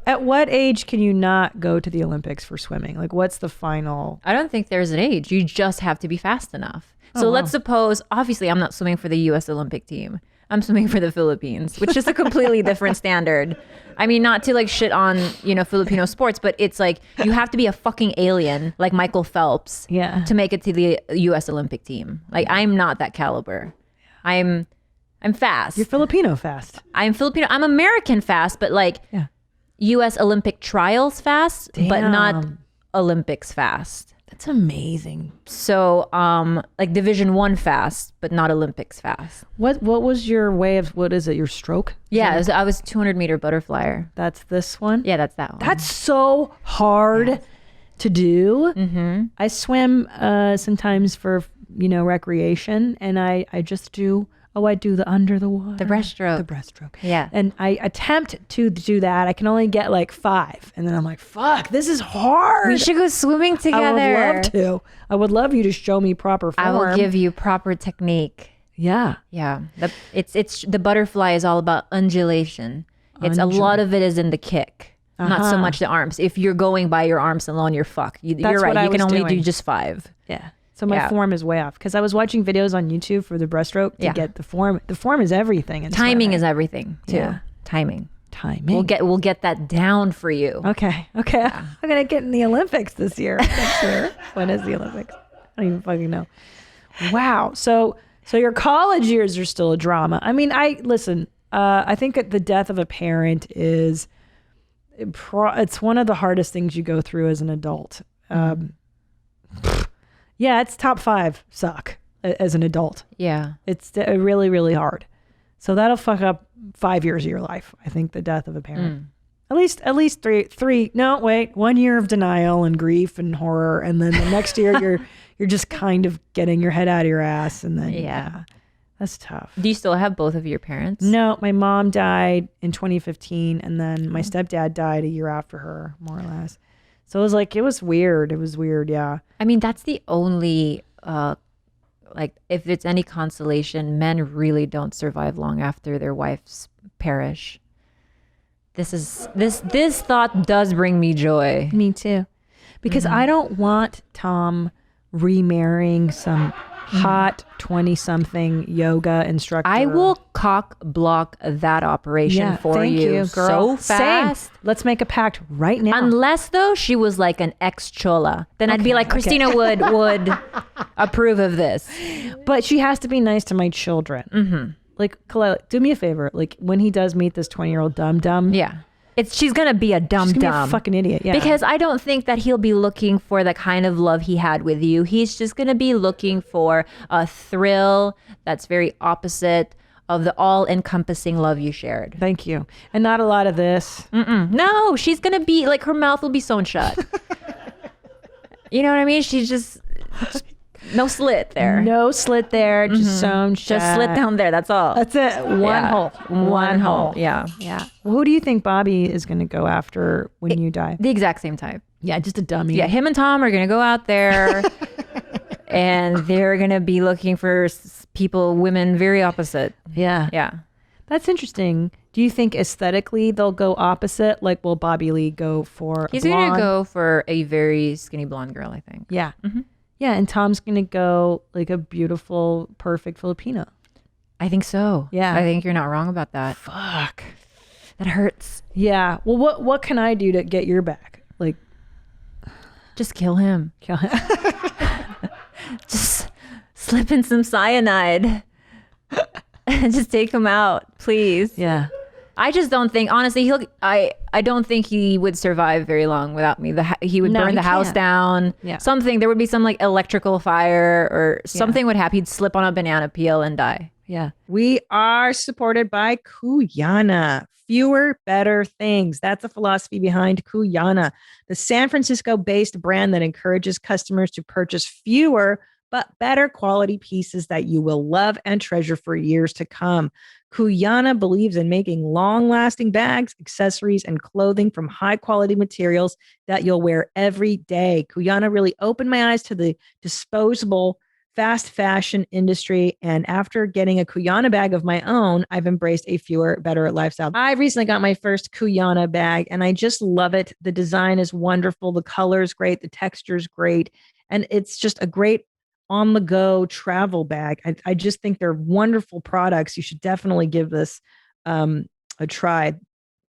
At what age can you not go to the Olympics for swimming? Like, what's the final? I don't think there's an age. You just have to be fast enough. So let's suppose, obviously, I'm not swimming for the U.S. Olympic team. I'm swimming for the Philippines, which is a completely different standard. I mean, not to like shit on, Filipino sports, but it's like you have to be a fucking alien like Michael Phelps to make it to the U.S. Olympic team. Like, I'm not that caliber. I'm fast. You're Filipino fast. I'm Filipino. I'm American fast, but like... Yeah. U.S. Olympic trials fast, but not Olympics fast. That's amazing. So like Division 1 fast, but not Olympics fast. What was your way of, what is it, your stroke? Yeah, I was 200-meter butterflyer. That's this one? Yeah, that's that one. That's so hard to do. Mm-hmm. I swim sometimes for, recreation, and I just do, I do the under the water. The breaststroke. The breaststroke. Yeah. And I attempt to do that. I can only get like 5. And then I'm like, fuck, this is hard. We should go swimming together. I would love to. I would love you to show me proper form. I will give you proper technique. Yeah. Yeah. It's the butterfly is all about undulation. It's a lot of it is in the kick. Not so much the arms. If you're going by your arms alone, you're fucked. You're right. You can only do just 5. Yeah. So my form is way off because I was watching videos on YouTube for the breaststroke to get the form. The form is everything. Timing is everything too. Yeah. Timing. We'll get that down for you. Okay. Yeah. I'm gonna get in the Olympics this year. Next year. When is the Olympics? I don't even fucking know. Wow. So your college years are still a drama. I mean, I think that the death of a parent is it's one of the hardest things you go through as an adult. Yeah, it's top 5 suck as an adult. Yeah. It's really, really hard. So that'll fuck up 5 years of your life. I think the death of a parent. At least three. No, wait, 1 year of denial and grief and horror. And then the next year you're just kind of getting your head out of your ass. And then, that's tough. Do you still have both of your parents? No, my mom died in 2015. And then my stepdad died a year after her, more or less. So it was weird. It was weird, yeah. I mean, that's the only, if it's any consolation, men really don't survive long after their wives perish. This thought does bring me joy. Me too. Because I don't want Tom remarrying some hot 20-something yoga instructor. I will cock block that operation for you, girl. So fast. Same. Let's make a pact right now. Unless though she was like an ex-Chola, then I'd be like, Christina would approve of this. But she has to be nice to my children. Mm-hmm. Like, Khalyla, do me a favor. Like when he does meet this 20-year-old dum-dum. Yeah. She's gonna be a dumb She's gonna be a fucking idiot. Yeah. Because I don't think that he'll be looking for the kind of love he had with you. He's just gonna be looking for a thrill that's very opposite of the all-encompassing love you shared. Thank you. And not a lot of this. No, she's gonna be like, her mouth will be sewn shut. You know what I mean? She's just no slit there. No slit there. Just sewn shut. Just slit down there. That's all. That's it. One hole. One hole. Yeah. Yeah. Well, who do you think Bobby is going to go after when you die? The exact same type. Yeah, just a dummy. Yeah, him and Tom are going to go out there and they're going to be looking for women very opposite. Yeah. Yeah. That's interesting. Do you think aesthetically they'll go opposite? Like, will Bobby Lee go for He's going to go for a very skinny blonde girl, I think. Yeah. Mm-hmm. Yeah, and Tom's going to go like a beautiful, perfect Filipino. I think so. Yeah. I think you're not wrong about that. Fuck. That hurts. Yeah. Well, what can I do to get your back? Like, just kill him. Kill him. Just slip in some cyanide and just take him out, please. Yeah. I just don't think, honestly, I don't think he would survive very long without me. He would burn the house down. Yeah. Something, there would be some like electrical fire or something would happen. He'd slip on a banana peel and die. Yeah. We are supported by Cuyana. Fewer, better things. That's the philosophy behind Cuyana, the San Francisco-based brand that encourages customers to purchase fewer but better quality pieces that you will love and treasure for years to come. Cuyana believes in making long-lasting bags, accessories, and clothing from high-quality materials that you'll wear every day. Cuyana really opened my eyes to the disposable fast fashion industry. And after getting a Cuyana bag of my own, I've embraced a fewer, better lifestyle. I recently got my first Cuyana bag and I just love it. The design is wonderful. The color is great. The texture is great. And it's just a great on-the-go travel bag. I just think they're wonderful products. You should definitely give this a try.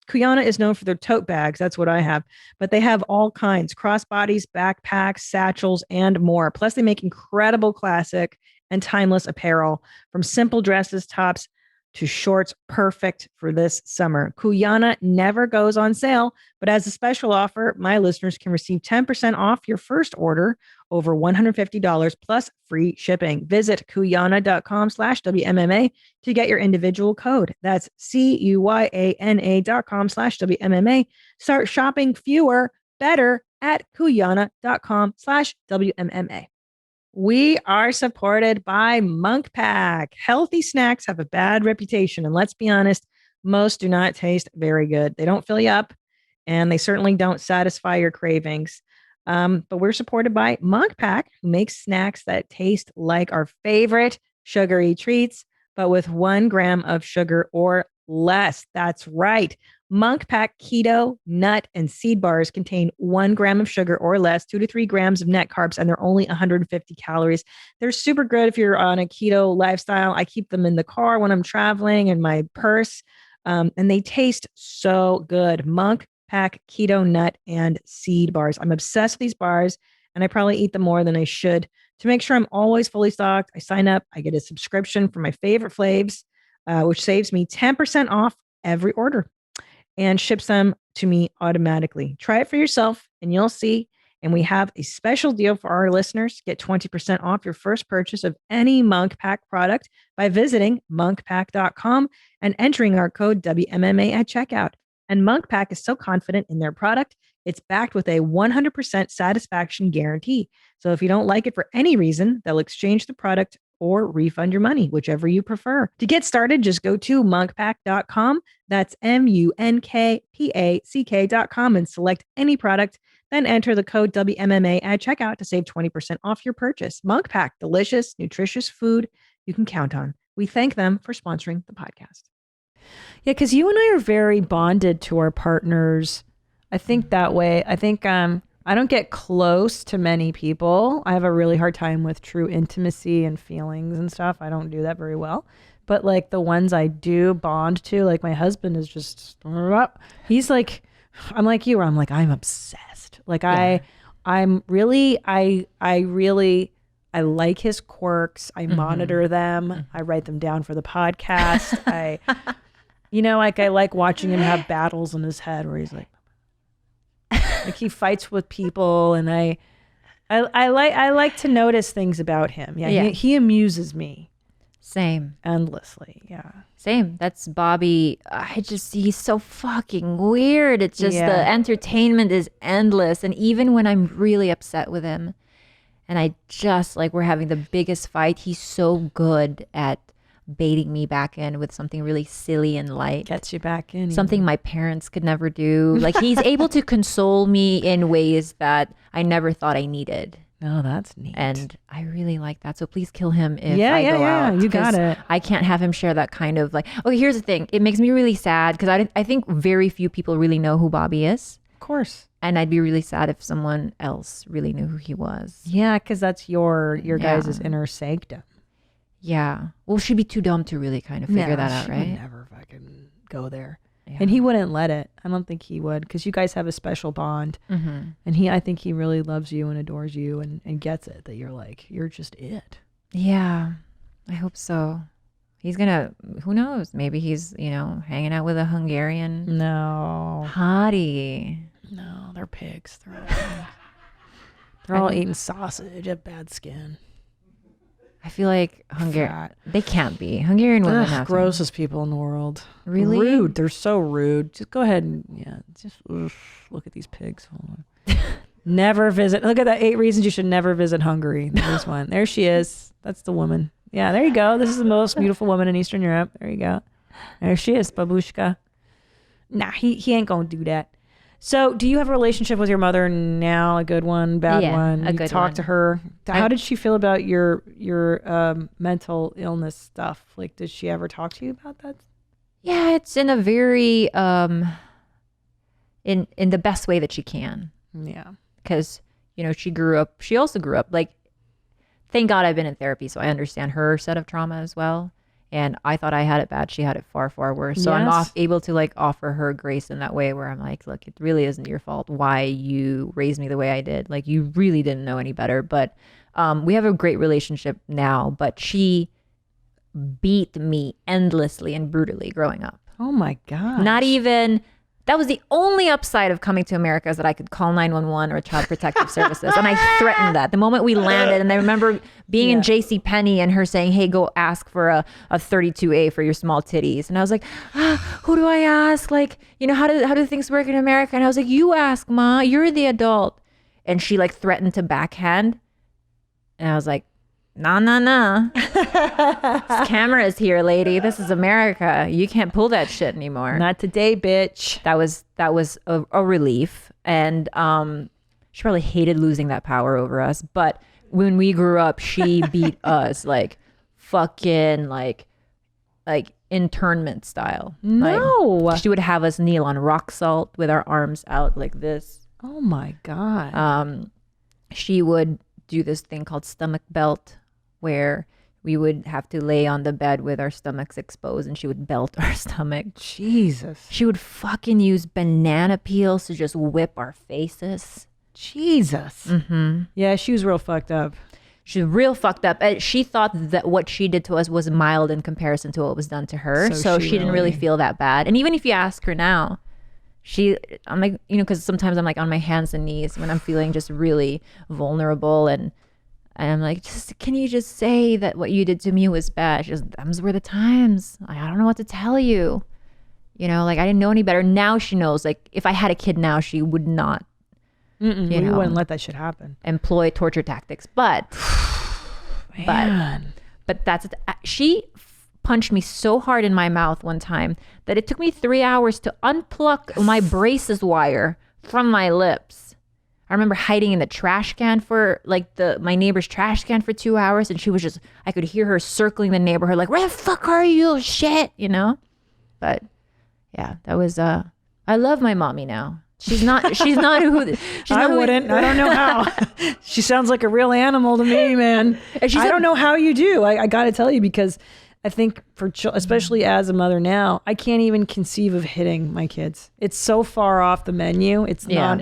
Cuyana is known for their tote bags. That's what I have. But they have all kinds, crossbodies, backpacks, satchels, and more. Plus, they make incredible classic and timeless apparel from simple dresses, tops, to shorts, perfect for this summer. Cuyana never goes on sale, but as a special offer, my listeners can receive 10% off your first order over $150 plus free shipping. Visit Cuyana.com/WMMA to get your individual code. That's CUYANA.com/WMMA. Start shopping fewer, better at Cuyana.com/WMMA. We are supported by Monk Pack. Healthy snacks have a bad reputation, and let's be honest, most do not taste very good. They don't fill you up, and they certainly don't satisfy your cravings. But we're supported by Monk Pack, who makes snacks that taste like our favorite sugary treats, but with 1 gram of sugar or less. That's right. Monk Pack keto, nut, and seed bars contain 1 gram of sugar or less, 2 to 3 grams of net carbs, and they're only 150 calories. They're super good if you're on a keto lifestyle. I keep them in the car when I'm traveling in my purse, and they taste so good. Monk Pack keto, nut, and seed bars. I'm obsessed with these bars, and I probably eat them more than I should. To make sure I'm always fully stocked, I sign up. I get a subscription for my favorite flavs, which saves me 10% off every order and ships them to me automatically. Try it for yourself and you'll see. And we have a special deal for our listeners. Get 20% off your first purchase of any Monk Pack product by visiting monkpack.com and entering our code WMMA at checkout. And Monk Pack is so confident in their product, it's backed with a 100% satisfaction guarantee. So if you don't like it for any reason, they'll exchange the product or refund your money, whichever you prefer. To get started, just go to monkpack.com. That's MUNKPACK.com and select any product. Then enter the code WMMA at checkout to save 20% off your purchase. Monk Pack, delicious, nutritious food you can count on. We thank them for sponsoring the podcast. Yeah, because you and I are very bonded to our partners. I think that way. I think I don't get close to many people. I have a really hard time with true intimacy and feelings and stuff. I don't do that very well. But like the ones I do bond to, like my husband is just, he's like, I'm like you, where I'm like, I'm obsessed. Like yeah. I like his quirks. I monitor them. I write them down for the podcast. I like watching him have battles in his head where he's like he fights with people, and I like to notice things about him. Yeah. He amuses me. Same. Endlessly. Yeah. Same. That's Bobby. He's so fucking weird. It's just the entertainment is endless. And even when I'm really upset with him and I just like we're having the biggest fight, he's so good at baiting me back in with something really silly and light. Gets you back in. Something my parents could never do. Like he's able to console me in ways that I never thought I needed. Oh, that's neat. And I really like that. So please kill him if I go out. You got it. I can't have him share that kind of like, okay, here's the thing. It makes me really sad because I think very few people really know who Bobby is. Of course. And I'd be really sad if someone else really knew who he was. Yeah, because that's your guys' inner sanctum. Yeah. Well, she'd be too dumb to really kind of figure that out, right? Would never fucking go there. Yeah. And he wouldn't let it. I don't think he would, because you guys have a special bond. Mm-hmm. And I think he really loves you and adores you and gets it, that you're just it. Yeah. I hope so. He's gonna, who knows? Maybe he's, hanging out with a Hungarian hottie. No, they're pigs. They're all eating sausage, have bad skin. I feel like they can't be. Hungarian women have grossest people in the world. Really? Rude. They're so rude. Just go ahead and, just look at these pigs. Hold on. Never visit. Look at that 8 reasons you should never visit Hungary. There's one. There she is. That's the woman. Yeah, there you go. This is the most beautiful woman in Eastern Europe. There you go. There she is, babushka. Nah, he ain't gonna do that. So, do you have a relationship with your mother now? A good one, bad one? A good talk one. to her. How did she feel about your mental illness stuff? Like, did she ever talk to you about that? Yeah, it's in a very in the best way that she can. Yeah, because she also grew up like. Thank God I've been in therapy, so I understand her set of trauma as well. And I thought I had it bad. She had it far, far worse. So I'm able to like offer her grace in that way where I'm like, look, it really isn't your fault why you raised me the way I did. Like you really didn't know any better. But we have a great relationship now. But she beat me endlessly and brutally growing up. Oh my God. Not even, that was the only upside of coming to America, is that I could call 911 or Child Protective Services. And I threatened that the moment we landed. And I remember being in JCPenney and her saying, hey, go ask for a 32A for your small titties. And I was like, who do I ask? Like, you know, how do things work in America? And I was like, you ask, Ma, you're the adult. And she like threatened to backhand. And I was like, nah. This camera is here, lady. This is America. You can't pull that shit anymore. Not today, bitch. That was a relief. And she probably hated losing that power over us. But when we grew up, she beat us like fucking like internment style. No. Like, she would have us kneel on rock salt with our arms out like this. Oh my God. She would do this thing called stomach belt, where we would have to lay on the bed with our stomachs exposed, and she would belt our stomach. Jesus. She would fucking use banana peels to just whip our faces. Jesus. Mm-hmm. Yeah, she was real fucked up. She was real fucked up. She thought that what she did to us was mild in comparison to what was done to her. So she didn't really feel that bad. And even if you ask her now, I'm like, you know, because sometimes I'm like on my hands and knees when I'm feeling just really vulnerable, and I'm like, can you just say that what you did to me was bad? She goes, those were the times. I don't know what to tell you. You know, like I didn't know any better. Now she knows. Like if I had a kid now, she would not. You wouldn't let that shit happen. Employ torture tactics, but she punched me so hard in my mouth one time that it took me 3 hours to unpluck my braces wire from my lips. I remember hiding in the trash can for like my neighbor's trash can for 2 hours, and she was just, I could hear her circling the neighborhood like, where the fuck are you, shit, you know? But yeah, that was I love my mommy now. She's not who I wouldn't. I don't know how. She sounds like a real animal to me, man. I don't know how you do. I got to tell you, because I think especially as a mother now, I can't even conceive of hitting my kids. It's so far off the menu. It's not.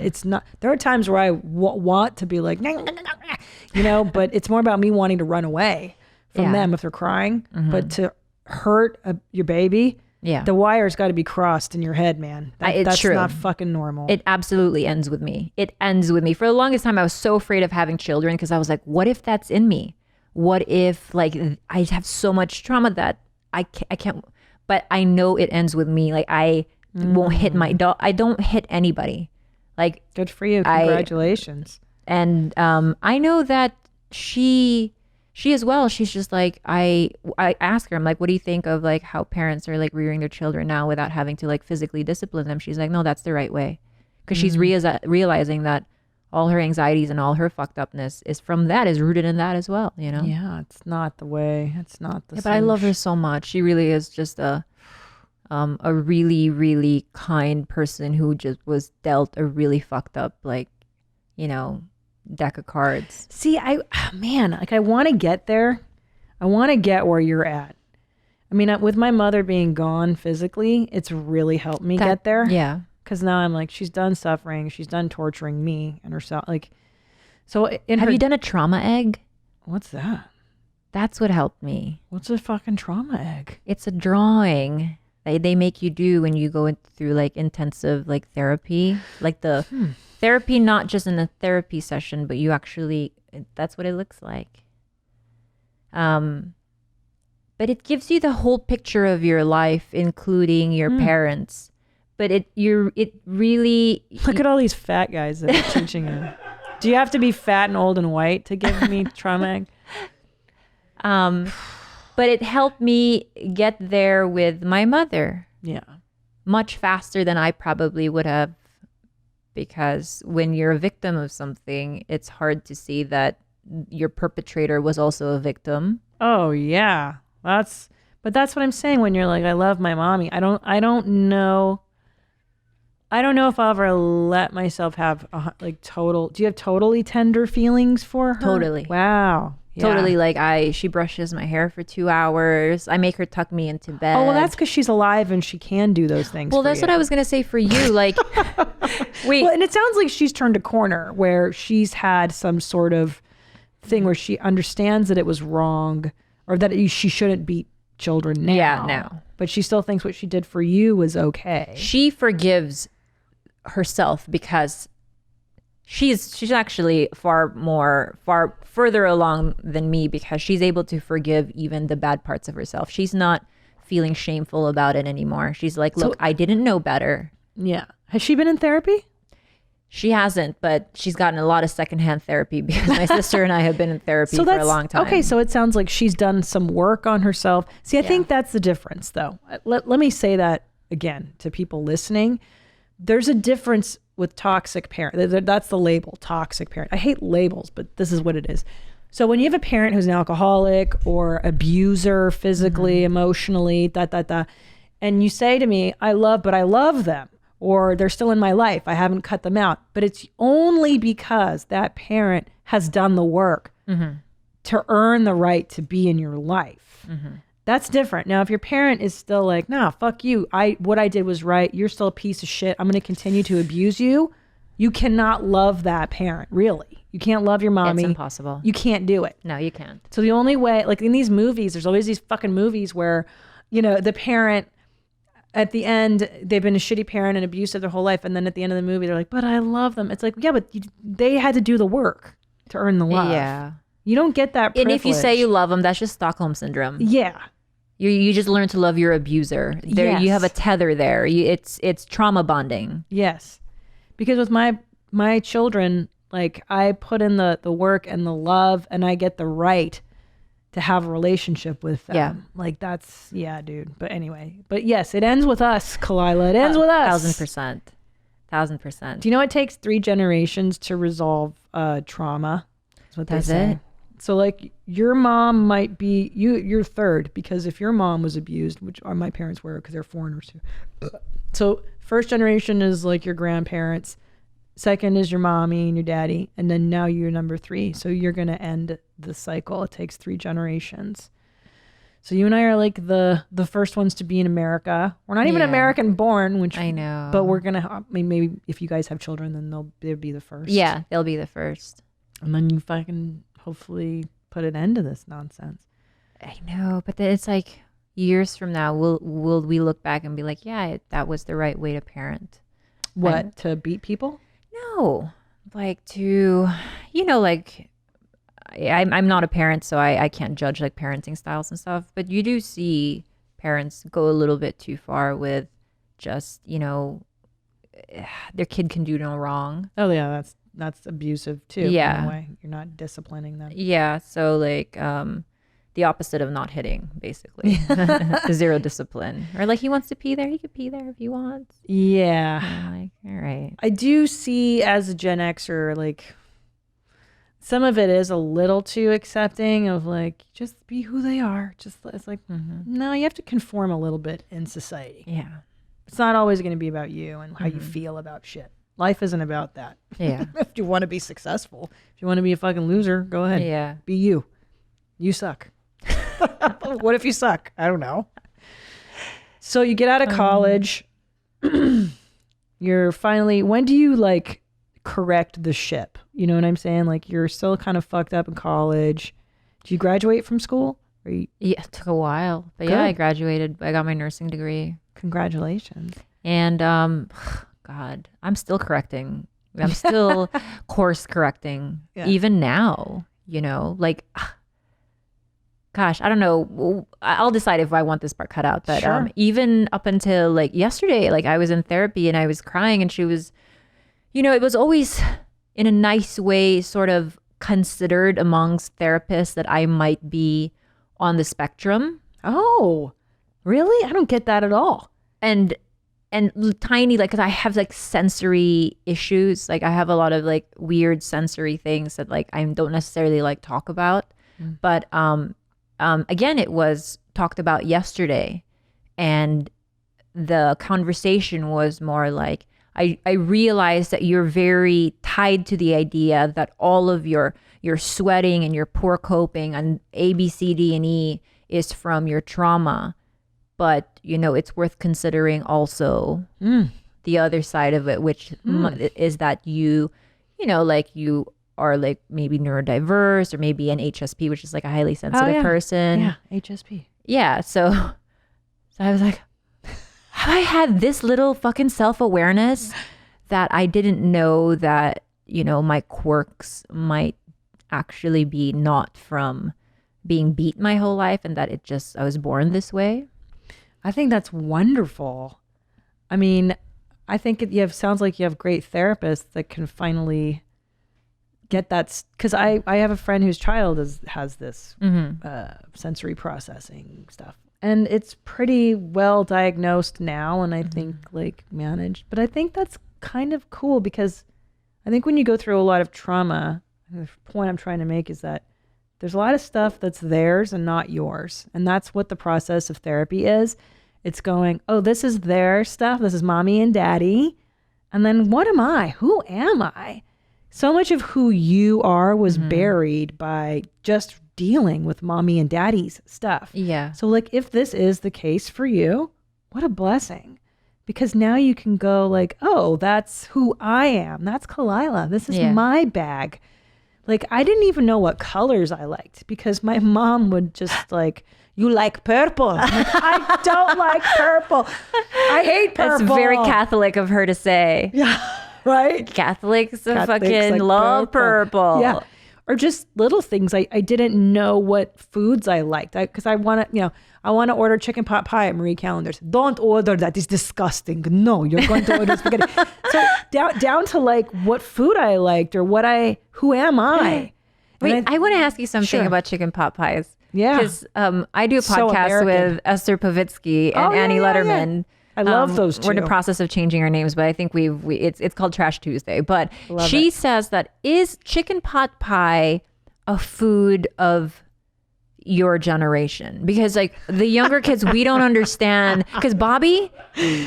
There are times where I want to be like, you know, but it's more about me wanting to run away from them if they're crying. Mm-hmm. But to hurt your baby, the wire's got to be crossed in your head, man. That's true. Not fucking normal. It absolutely ends with me. It ends with me. For the longest time, I was so afraid of having children, because I was like, what if that's in me? What if like I have so much trauma that I can't, but I know it ends with me. Like I won't hit my dog. I don't hit anybody. Like, good for you. Congratulations. And I know that she as well, she's just like, I ask her, I'm like, what do you think of like how parents are like rearing their children now without having to like physically discipline them? She's like, no, that's the right way. Because she's realizing that all her anxieties and all her fucked upness is rooted in that as well, you know? Yeah, it's not the way. It's not the But I love her so much. She really is just a really, really kind person who just was dealt a really fucked up, like, you know, deck of cards. See, I want to get there. I want to get where you're at. I mean, with my mother being gone physically, it's really helped me get there. Yeah. Because now I'm like, she's done suffering. She's done torturing me and herself. Like, so have you done a trauma egg? What's that? That's what helped me. What's a fucking trauma egg? It's a drawing they make you do when you go through like intensive like therapy, like the therapy, not just in a therapy session, but you actually, that's what it looks like. But it gives you the whole picture of your life, including your parents. But it really look at all these fat guys that are teaching you. Do you have to be fat and old and white to give me trauma? But it helped me get there with my mother. Yeah, much faster than I probably would have, because when you're a victim of something, it's hard to see that your perpetrator was also a victim. Oh yeah, that's what I'm saying. When you're like, I love my mommy. I don't know if I'll ever let myself have like total. Do you have totally tender feelings for her? Totally. Wow. Yeah. Totally. Like she brushes my hair for 2 hours. I make her tuck me into bed. Oh, well, that's because she's alive and she can do those things. Well, that's what I was going to say for you. Like, well, and it sounds like she's turned a corner where she's had some sort of thing where she understands that it was wrong, or that she shouldn't beat children now. Yeah, now. But she still thinks what she did for you was okay. She forgives herself because she's actually far further along than me, because she's able to forgive even the bad parts of herself. She's not feeling shameful about it anymore. She's like, look, I didn't know better. Yeah. Has she been in therapy? She hasn't, but she's gotten a lot of secondhand therapy because my sister and I have been in therapy for a long time. Okay, so it sounds like she's done some work on herself. See, I think that's the difference, though. Let me say that again to people listening. There's a difference with toxic parent. That's the label, toxic parent. I hate labels, but this is what it is. So when you have a parent who's an alcoholic or abuser physically, emotionally, and you say to me, I love them, or they're still in my life, I haven't cut them out, but it's only because that parent has done the work to earn the right to be in your life. That's different. Now, if your parent is still like, nah, fuck you, what I did was right, you're still a piece of shit, I'm going to continue to abuse you, you cannot love that parent, really. You can't love your mommy. It's impossible. You can't do it. No, you can't. So the only way, like in these movies, there's always these fucking movies where, the parent at the end, they've been a shitty parent and abusive their whole life. And then at the end of the movie, they're like, but I love them. It's like, yeah, but they had to do the work to earn the love. Yeah. You don't get that privilege. And if you say you love them, that's just Stockholm syndrome. Yeah. You just learn to love your abuser. There, you have a tether there. It's trauma bonding. Yes. Because with my children, like I put in the work and the love, and I get the right to have a relationship with them. Yeah. Like that's, dude. But anyway, but yes, it ends with us, Khalyla. It ends with us. 1000%. 1000%. Do you know it takes 3 generations to resolve trauma? That's what they say. It? So like your mom might be, you're third, because if your mom was abused, which are my parents were, because they're foreigners too. So first generation is like your grandparents. Second is your mommy and your daddy. And then now you're number 3. So you're going to end the cycle. It takes 3 generations. So you and I are like the first ones to be in America. We're not even American born, which I know. But we're going to, maybe if you guys have children, then they'll be the first. Yeah, they'll be the first. And then you fucking hopefully put an end to this nonsense. I know, but then it's like years from now, will we look back and be like, yeah, that was the right way to parent? What, to beat people? No, like to, like I'm not a parent, so I can't judge like parenting styles and stuff. But you do see parents go a little bit too far with just, their kid can do no wrong. Oh yeah, that's abusive too. Yeah, in a way. You're not disciplining them. Yeah, so like the opposite of not hitting, basically. Zero discipline. Or like he wants to pee there, he could pee there if he wants. Yeah. I'm like, all right. I do see as a Gen Xer, like some of it is a little too accepting of like, just be who they are. Just, it's like, no, you have to conform a little bit in society. Yeah. It's not always going to be about you and how you feel about shit. Life isn't about that. Yeah. If you want to be successful, if you want to be a fucking loser, go ahead. Yeah. Be you. You suck. What if you suck? I don't know. So you get out of college. You're finally, when do you like correct the ship? You know what I'm saying? Like you're still kind of fucked up in college. Did you graduate from school? Yeah, it took a while. But Good. yeah, I graduated. I got my nursing degree. Congratulations. And God, I'm still correcting. I'm still course correcting. Yeah. Even now, like gosh, I don't know. I'll decide if I want this part cut out. But Sure. even up until like yesterday, like I was in therapy and I was crying and she was, it was always in a nice way sort of considered amongst therapists that I might be on the spectrum. Oh, really? I don't get that at all. And tiny, like, because I have like sensory issues. Like I have a lot of like weird sensory things that like I don't necessarily like talk about. But again, it was talked about yesterday, and the conversation was more like, I realized that you're very tied to the idea that all of your sweating and your poor coping and A, B, C, D, and E is from your trauma. But, it's worth considering also the other side of it, which is that you are like maybe neurodiverse or maybe an HSP, which is like a highly sensitive person. Yeah, HSP. yeah, so I was like, have I had this little fucking self-awareness that I didn't know that, you know, my quirks might actually be not from being beat my whole life, and that I was born this way. I think that's wonderful. I mean, I think sounds like you have great therapists that can finally get that, because I have a friend whose child has this sensory processing stuff, and it's pretty well diagnosed now, and I think like managed. But I think that's kind of cool, because I think when you go through a lot of trauma, the point I'm trying to make is that there's a lot of stuff that's theirs and not yours, and that's what the process of therapy is. It's going, oh, this is their stuff, this is mommy and daddy, and then what am I? Who am I? So much of who you are was buried by just dealing with mommy and daddy's stuff. Yeah. So like, if this is the case for you, what a blessing. Because now you can go like, oh, that's who I am. That's Khalyla. This is my bag. Like, I didn't even know what colors I liked, because my mom would just like, you like purple. I'm like, I don't like purple. I hate purple. That's very Catholic of her to say. Yeah. Right? Catholics Catholics fucking like love purple. Yeah. Or just little things. I didn't know what foods I liked, because I want to, I want to order chicken pot pie at Marie Callender's. Don't order that. It's disgusting. No, you're going to order spaghetti. So down to like what food I liked, or who am I? Wait, I want to ask you something about chicken pot pies. Yeah. Because I do a So podcast American. with Esther Povitsky and Annie Letterman. Yeah. I love those two. We're in the process of changing our names, but I think it's called Trash Tuesday. But she says that, is chicken pot pie a food of your generation? Because like the younger kids, we don't understand. Because Bobby,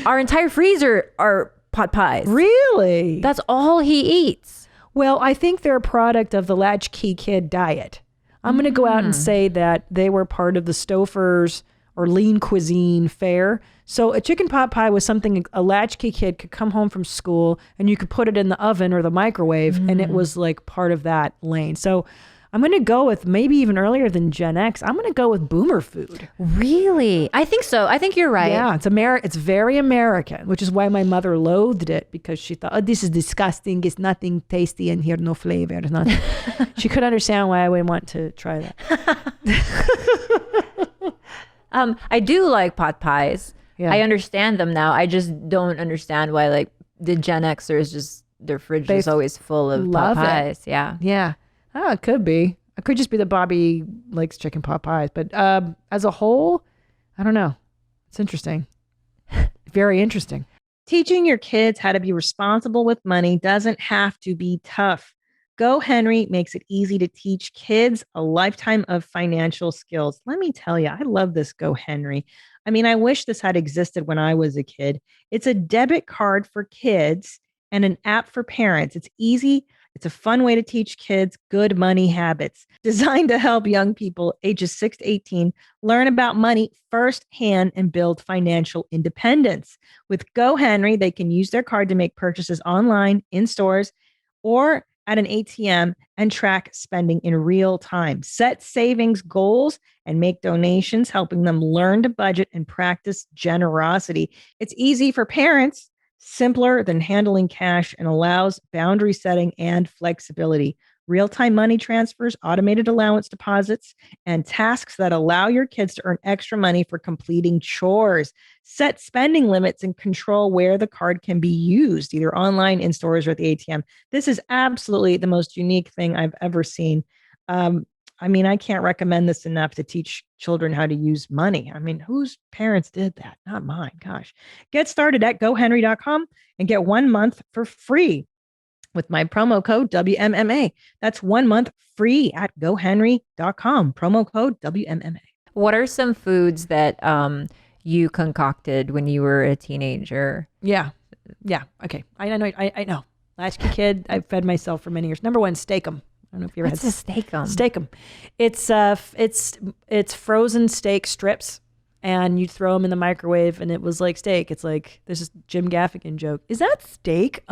our entire freezer are pot pies. Really? That's all he eats. Well, I think they're a product of the latchkey kid diet. I'm going to go out and say that they were part of the Stouffer's or lean cuisine fare. So a chicken pot pie was something a latchkey kid could come home from school and you could put it in the oven or the microwave, and it was like part of that lane. So I'm going to go with maybe even earlier than Gen X. I'm going to go with boomer food. Really? I think so. I think you're right. Yeah, it's very American, which is why my mother loathed it, because she thought, oh, this is disgusting. It's nothing tasty in here, no flavor, nothing. She couldn't understand why I would want to try that. I do like pot pies. Yeah. I understand them now. I just don't understand why like the Gen Xers just their fridge is always full of pot love it. pies. Yeah. Yeah. Oh, it could be. It could just be that Bobby likes chicken pot pies. But as a whole, I don't know. It's interesting. Very interesting. Teaching your kids how to be responsible with money doesn't have to be tough. GoHenry makes it easy to teach kids a lifetime of financial skills. Let me tell you, I love this GoHenry. I mean, I wish this had existed when I was a kid. It's a debit card for kids and an app for parents. It's easy. It's a fun way to teach kids good money habits, designed to help young people ages 6 to 18 learn about money firsthand and build financial independence. With GoHenry, they can use their card to make purchases online, in stores, or at an ATM and track spending in real time. Set savings goals and make donations, helping them learn to budget and practice generosity. It's easy for parents, simpler than handling cash, and allows boundary setting and flexibility. Real-time money transfers, automated allowance deposits, and tasks that allow your kids to earn extra money for completing chores. Set spending limits and control where the card can be used, either online, in stores, or at the ATM. This is absolutely the most unique thing I've ever seen. I mean, I can't recommend this enough to teach children how to use money. I mean, whose parents did that? Not mine. Gosh. Get started at GoHenry.com and get 1 month for free with my promo code WMMA. That's 1 month free at GoHenry.com. Promo code WMMA. What are some foods that you concocted when you were a teenager? Yeah. Okay. I know. Latchkey kid. I've fed myself for many years. Number one, steak-'em. I don't know if you ever What's had a steak-'em? Steak-'em. It's frozen steak strips, and you throw them in the microwave, and it was like steak. It's like there's this Jim Gaffigan joke. Is that steak?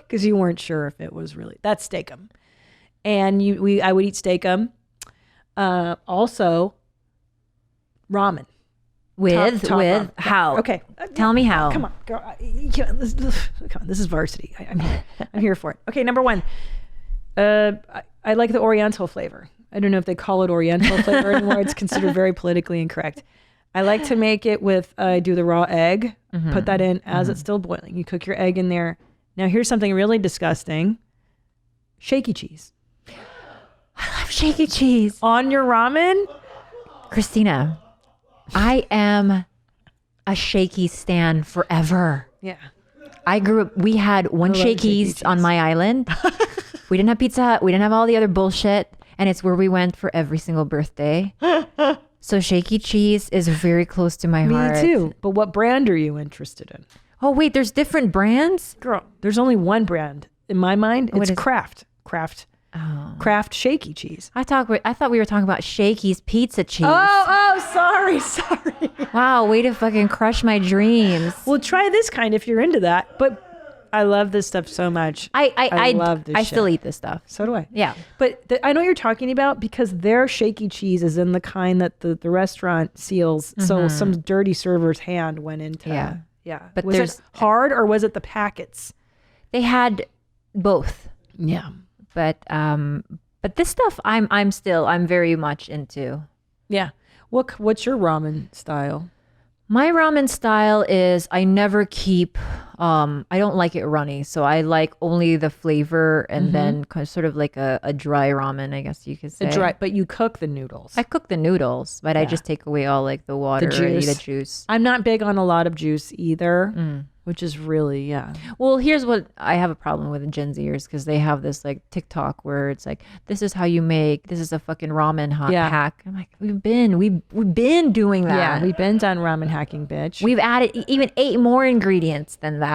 Because you weren't sure if it was really. That's steak-'em. And I would eat steak-'em. Also, Ramen. With ramen. how? Okay. Tell me how. Come on, girl. Come on. This is varsity. I'm here for it. Okay, number one. I like the Oriental flavor. I don't know if they call it Oriental flavor anymore. It's considered very politically incorrect. I like to make it with, I do the raw egg, put that in as it's still boiling. You cook your egg in there. Now here's something really disgusting. Shaky cheese. I love shaky cheese. On your ramen? Christina, I am a shaky stan forever. Yeah. I grew up, we had one Shakey's on my island. We didn't have Pizza Hut. We didn't have all the other bullshit. And it's where we went for every single birthday. So shaky cheese is very close to my heart. Me too. But what brand are you interested in? Oh, wait, there's different brands? Girl, there's only one brand. In my mind, it's Kraft. Oh. Kraft shaky cheese. I thought we were talking about Shakey's pizza cheese. Oh, sorry. Wow, way to fucking crush my dreams. Well, try this kind if you're into that. But I love this stuff so much. I love this I shit. still eat this stuff. So do I. Yeah. But I know what you're talking about because their shaky cheese is in the kind that the restaurant seals. So some dirty server's hand went into. Yeah. But was it hard or was it the packets? They had both. Yeah. But this stuff I'm very much into. Yeah. What's your ramen style? My ramen style is I never keep I don't like it runny, so I like only the flavor and then kind of sort of like a dry ramen, I guess you could say. But you cook the noodles. I cook the noodles, but I just take away all like the water, the juice. I'm not big on a lot of juice either, which is really, Well, here's what I have a problem with Gen Zers because they have this like TikTok where it's like, this is how you make, this is a fucking ramen hack. I'm like, we've been doing that. Yeah, we've been done ramen hacking, bitch. We've added even 8 more ingredients than that.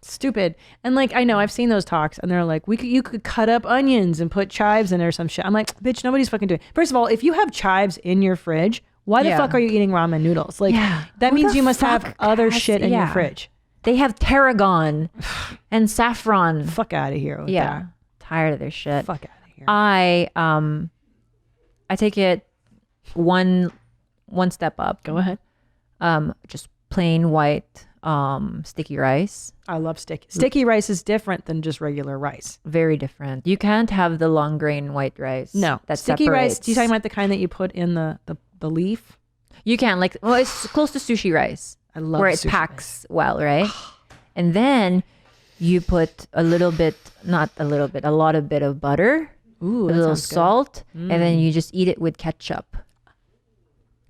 Stupid. And like, I know I've seen those talks and they're like, you could cut up onions and put chives in there or some shit. I'm like, bitch, nobody's fucking doing it. First of all, if you have chives in your fridge, why the fuck are you eating ramen noodles? Like, that means you must have other shit in your fridge. They have tarragon and saffron. Fuck out of here with that. Tired of their shit. Fuck out of here. I take it one step up. Go ahead. Just plain white sticky rice. I love sticky rice is different than just regular rice. Very different. You can't have the long grain white rice. No. That sticky separates. rice, do you talking about the kind that you put in the leaf? You can it's close to sushi rice. I love where it sushi packs well, right? And then you put a lot of bit of butter, a little salt, and then you just eat it with ketchup.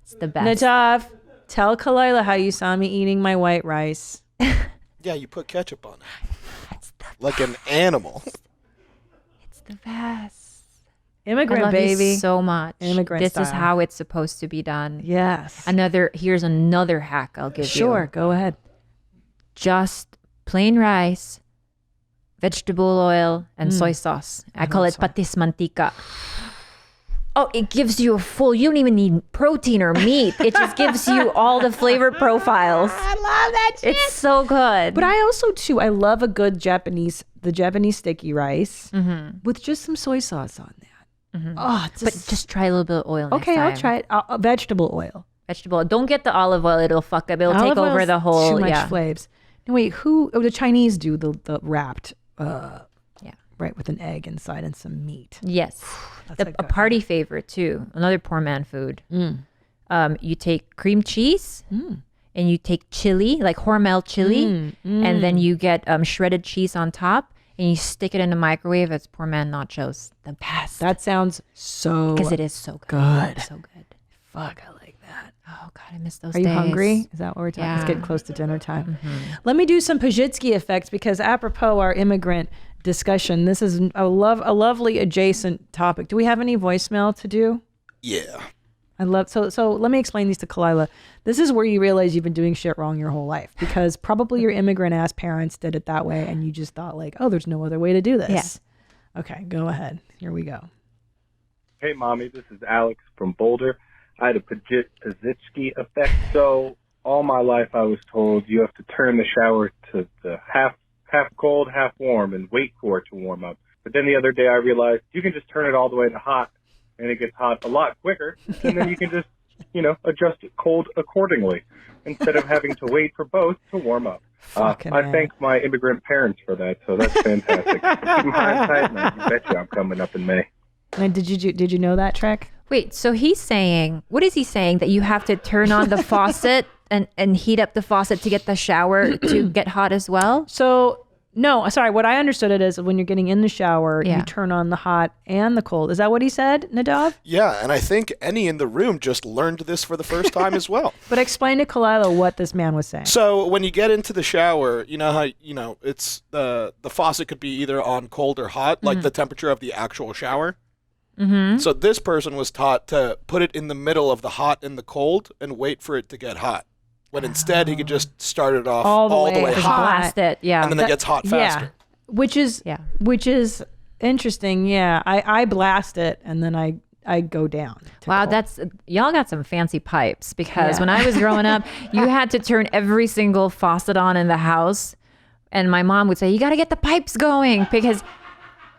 It's the best. Nadav, tell Khalyla how you saw me eating my white rice. Yeah, you put ketchup on it. Like an animal. It's the best. Immigrant, I love baby. you so much. Immigrant This style. is how it's supposed to be done. Yes. Here's another hack I'll give you. Sure, go ahead. Just plain rice, vegetable oil, and soy sauce. I call it patis mantika. Oh, it gives you you don't even need protein or meat. It just gives you all the flavor profiles. I love that shit. It's so good. But I also too, I love a good Japanese sticky rice with just some soy sauce on that. Oh, but just try a little bit of oil next okay, time. I'll try it. Vegetable oil. Vegetable. Don't get the olive oil. It'll fuck up. It'll take over the whole. Too much flavors. No, wait. The Chinese do the wrapped. Right, with an egg inside and some meat. Yes. A party favorite too. Another poor man food. You take cream cheese and you take chili, like Hormel chili, and then you get shredded cheese on top and you stick it in the microwave. It's poor man nachos. The best. That sounds so because it is so good. So good. Fuck, I like that. Oh God, I miss those Are days. you hungry? Is that what we're talking? Yeah. It's getting close to dinner time. Let me do some Pajitsky effects because apropos our immigrant discussion, this is a lovely adjacent topic. Do we have any voicemail to do? Yeah. I love so let me explain these to Khalyla. This is where you realize you've been doing shit wrong your whole life because probably your immigrant ass parents did it that way and you just thought like, oh, there's no other way to do this. Yeah. Okay, go ahead. Here we go. Hey, Mommy, this is Alex from Boulder. I had a Pajitsky effect. So all my life I was told you have to turn the shower to the half cold, half warm, and wait for it to warm up. But then the other day I realized you can just turn it all the way to hot, and it gets hot a lot quicker, and then you can just adjust it cold accordingly instead of having to wait for both to warm up. I thank my immigrant parents for that, so that's fantastic. Keep them high and tight, man. You betcha I'm coming up in May. And did you know that, Trek? Wait, so he's saying, what is he saying? That you have to turn on the faucet and heat up the faucet to get the shower to get hot as well? So, no, sorry. What I understood it is when you're getting in the shower, Yeah. you turn on the hot and the cold. Is that what he said, Nadav? Yeah, and I think any in the room just learned this for the first time as well. But explain to Khalyla what this man was saying. So when you get into the shower, you know how, it's the faucet could be either on cold or hot, like the temperature of the actual shower. Mm-hmm. So this person was taught to put it in the middle of the hot and the cold and wait for it to get hot. When instead he could just start it off all the way Just hot, blast it, yeah. and then it gets hot faster. Yeah, which is interesting. Yeah, I blast it and then I go down. Wow, cold. y'all got some fancy pipes, because when I was growing up, you had to turn every single faucet on in the house, and my mom would say, you got to get the pipes going, because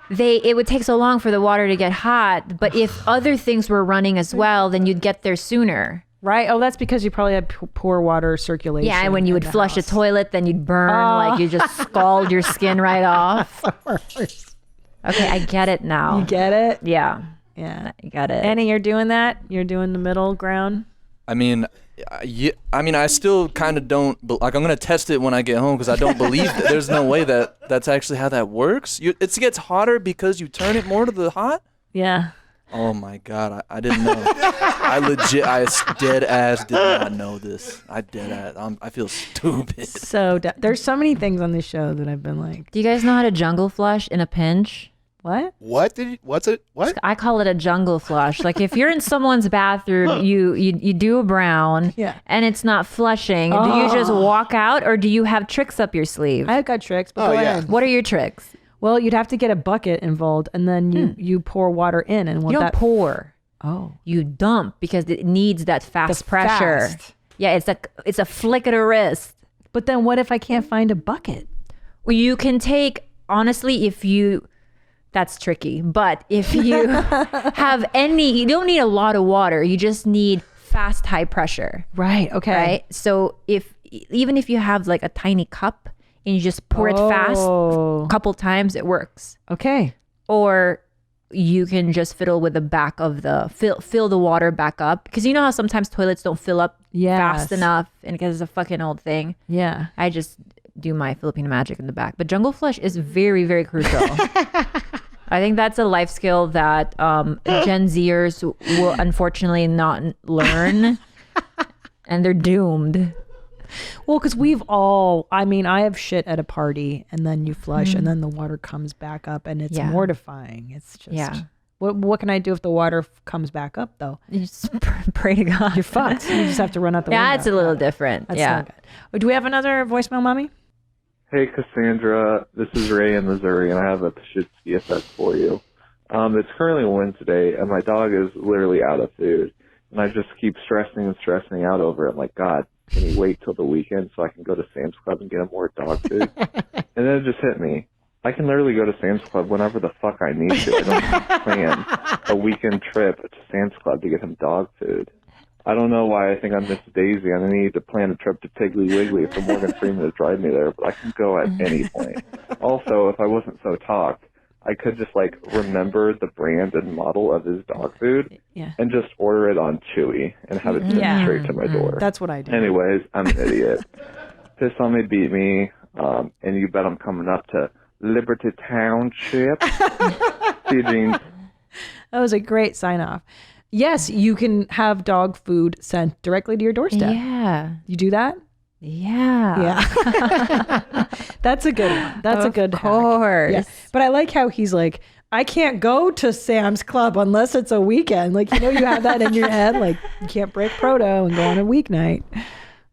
it would take so long for the water to get hot. But if other things were running as well, then you'd get there sooner. Right? Oh, that's because you probably had poor water circulation. Yeah, and when you would flush a toilet, then you'd burn, like you just scald your skin right off. Okay, I get it now. You get it? Yeah. Yeah. I got it. Annie, you're doing that? You're doing the middle ground? I mean, I still kind of don't, like, I'm going to test it when I get home, because I don't believe that there's no way that that's actually how that works. It gets hotter because you turn it more to the hot? Yeah. Oh my God, I didn't know. I dead ass did not know this. I feel stupid. So there's so many things on this show that I've been like, Do you guys know how to jungle flush in a pinch? what? What? I call it a jungle flush. Like if you're in someone's bathroom, you do a brown, and it's not flushing. Do you just walk out, or do you have tricks up your sleeve? I've got tricks, but go ahead. What are your tricks? Well, you'd have to get a bucket involved, and then you pour water in, and You don't pour. Oh, You dump, because it needs that fast pressure. fast. Yeah, it's a flick of the wrist. But then what if I can't find a bucket? Well, you can take, honestly, that's tricky. But if you you don't need a lot of water. You just need fast, high pressure. Right. Okay. Right. So even if you have like a tiny cup and you just pour it fast a couple times, it works. Okay. Or you can just fiddle with the back of fill the water back up, because you know how sometimes toilets don't fill up fast enough, and because it's a fucking old thing. Yeah. I just do my Filipino magic in the back. But jungle flush is very, very crucial. I think that's a life skill that Gen Zers will unfortunately not learn, and they're doomed. Well, because I have shit at a party, and then you flush, and then the water comes back up, and it's mortifying. It's just, what can I do if the water comes back up, though? You just pray to God. You're fucked. You just have to run out the window. Yeah, it's a little different. That's not good. Do we have another voicemail, Mommy? Hey, Cassandra, this is Ray in Missouri, and I have a Pashitsky effect for you. It's currently Wednesday, and my dog is literally out of food, and I just keep stressing out over it. Like, God, can you wait till the weekend so I can go to Sam's Club and get him more dog food? And then it just hit me. I can literally go to Sam's Club whenever the fuck I need to. I don't have to plan a weekend trip to Sam's Club to get him dog food. I don't know why I think I'm Miss Daisy and I need to plan a trip to Piggly Wiggly for Morgan Freeman to drive me there, but I can go at any point. Also, if I wasn't so talked, I could just remember the brand and model of his dog food and just order it on Chewy and have it sent straight to my door. That's what I do. Anyways, I'm an idiot. Piss on me, beat me, and you bet I'm coming up to Liberty Township. See you, Gene. That was a great sign off. Yes, you can have dog food sent directly to your doorstep. Yeah. You do that? Yeah. Yeah. That's a good one. That's a good hack. Of course. Yeah. But I like how he's like, I can't go to Sam's Club unless it's a weekend. Like, you have that in your head. Like, you can't break proto and go on a weeknight.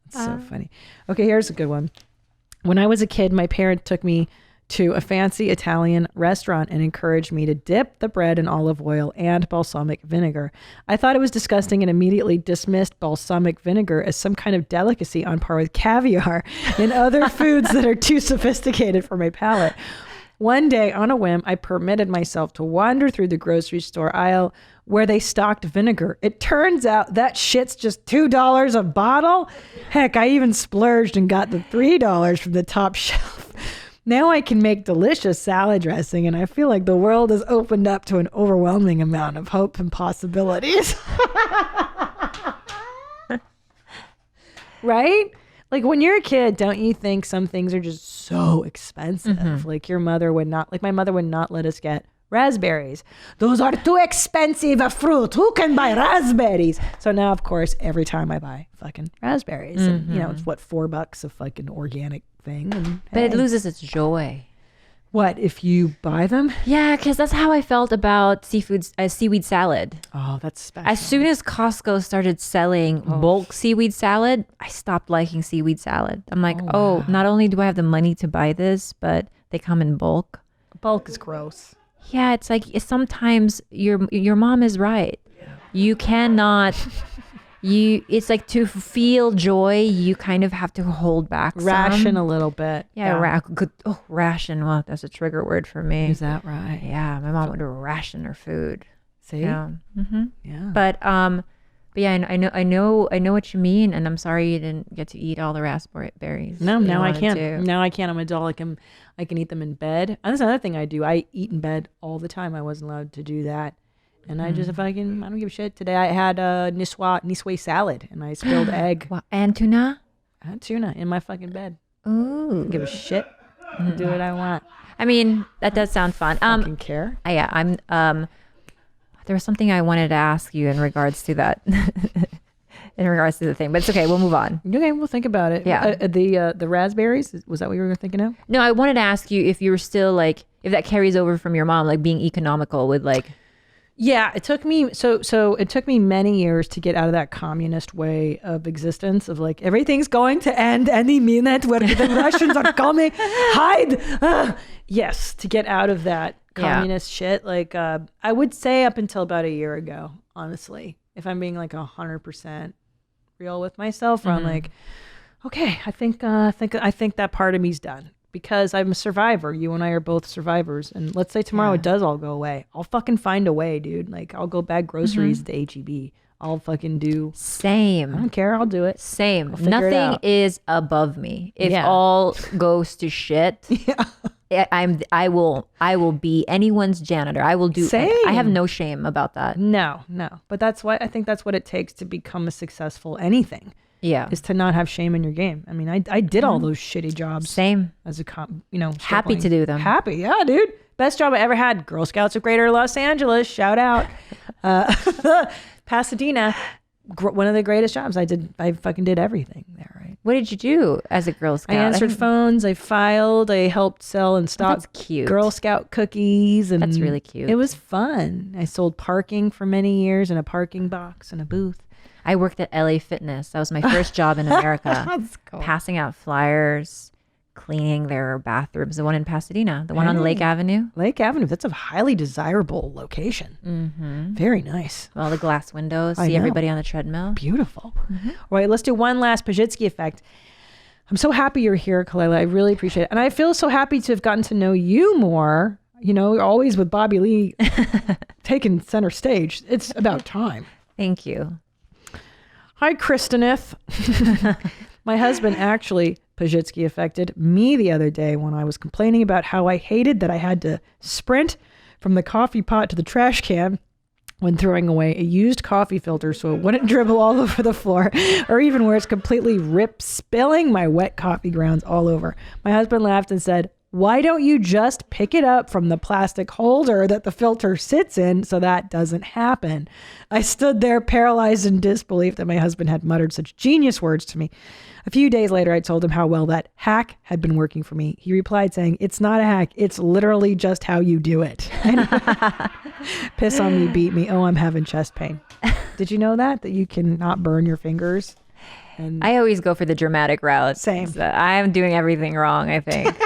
It's so funny. Okay, here's a good one. When I was a kid, my parent took me to a fancy Italian restaurant and encouraged me to dip the bread in olive oil and balsamic vinegar. I thought it was disgusting and immediately dismissed balsamic vinegar as some kind of delicacy on par with caviar and other foods that are too sophisticated for my palate. One day, on a whim, I permitted myself to wander through the grocery store aisle where they stocked vinegar. It turns out that shit's just $2 a bottle. Heck, I even splurged and got the $3 from the top shelf. Now I can make delicious salad dressing, and I feel like the world has opened up to an overwhelming amount of hope and possibilities. Right? Like when you're a kid, don't you think some things are just so expensive? Like your mother would not, like my mother would not let us get raspberries. Those are too expensive a fruit. Who can buy raspberries? So now, of course, every time I buy fucking raspberries, and you know, it's what, $4 a fucking organic thing. And, But it hey, loses its joy. what if you buy them? Yeah, because that's how I felt about seaweed salad. Oh, that's special. As soon as Costco started selling bulk seaweed salad, I stopped liking seaweed salad. I'm like, oh, not only do I have the money to buy this, but they come in bulk. Bulk is gross. Yeah, it's like sometimes your mom is right. You cannot. It's like to feel joy, you kind of have to hold back. Ration some. a little bit. Yeah, ration. Well, that's a trigger word for me. Is that right? Yeah, my mom would ration her food. See? Yeah. Yeah. But yeah, I know what you mean, and I'm sorry you didn't get to eat all the raspberries. No, you now I wanted can't. to. Now I can't. I'm an adult. I can eat them in bed. And that's another thing I do. I eat in bed all the time. I wasn't allowed to do that. And I just, I don't give a shit. Today I had a niswa salad, and I spilled egg. Wow. And tuna? I had tuna in my fucking bed. Ooh. Don't give a shit. Do what I want. I mean, that does sound fun. Fucking care. Yeah, I'm there was something I wanted to ask you in regards to that. In regards to the thing, but it's okay. We'll move on. Okay, we'll think about it. Yeah. The raspberries, was that what you were thinking of? No, I wanted to ask you if you were still like, if that carries over from your mom, like being economical with like. Yeah, it took me so it took me many years to get out of that communist way of existence of like everything's going to end any minute where the Russians are coming. Hide. Yes, to get out of that communist shit. Like I would say up until about a year ago, honestly, if I'm being like 100% real with myself, where I'm like, okay, I think that part of me's done. Because I'm a survivor. You and I are both survivors. And let's say tomorrow it does all go away. I'll fucking find a way, dude. Like, I'll go bag groceries to HEB. I'll fucking do... Same. I don't care. I'll do it. Same. I'll figure it Nothing out. is above me. If all goes to shit, I will be anyone's janitor. I will do... Same. I have no shame about that. No. But that's why I think that's what it takes to become a successful anything. Yeah. Is to not have shame in your game. I mean, I did all those shitty jobs. Same. As a happy to do them. Happy, yeah, dude. Best job I ever had. Girl Scouts of Greater Los Angeles. Shout out. Pasadena. One of the greatest jobs I did. I fucking did everything there, right? What did you do as a Girl Scout? I answered phones. I filed. I helped sell and stock that's cute. Girl Scout cookies. And That's really cute. It was fun. I sold parking for many years in a parking box and a booth. I worked at LA Fitness. That was my first job in America. That's cool. Passing out flyers, cleaning their bathrooms. The one in Pasadena, the one on Lake Avenue. Lake Avenue. That's a highly desirable location. Very nice. All the glass windows. I See know. everybody on the treadmill. Beautiful. All right, let's do one last Pajitsky effect. I'm so happy you're here, Khalyla. I really appreciate it. And I feel so happy to have gotten to know you more. You know, always with Bobby Lee taking center stage. It's about time. Thank you. Hi, Christineth. My husband actually Pajitsky affected me the other day when I was complaining about how I hated that I had to sprint from the coffee pot to the trash can when throwing away a used coffee filter so it wouldn't dribble all over the floor, or even where it's completely spilling my wet coffee grounds all over. My husband laughed and said, "Why don't you just pick it up from the plastic holder that the filter sits in so that doesn't happen?" I stood there paralyzed in disbelief that my husband had muttered such genius words to me. A few days later, I told him how well that hack had been working for me. He replied saying, "It's not a hack. It's literally just how you do it." Piss on me, beat me. Oh, I'm having chest pain. Did you know that you can not burn your fingers? And I always go for the dramatic route. Same. So I'm doing everything wrong, I think.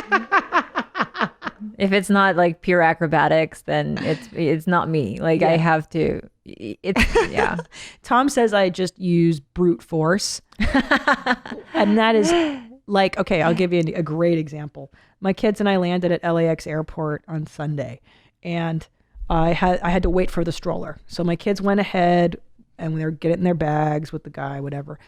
If it's not like pure acrobatics, then it's not me. Like I have to. Yeah. Tom says I just use brute force, and that is like, okay, I'll give you a great example. My kids and I landed at LAX airport on Sunday, and I had to wait for the stroller. So my kids went ahead and they're getting their bags with the guy, whatever.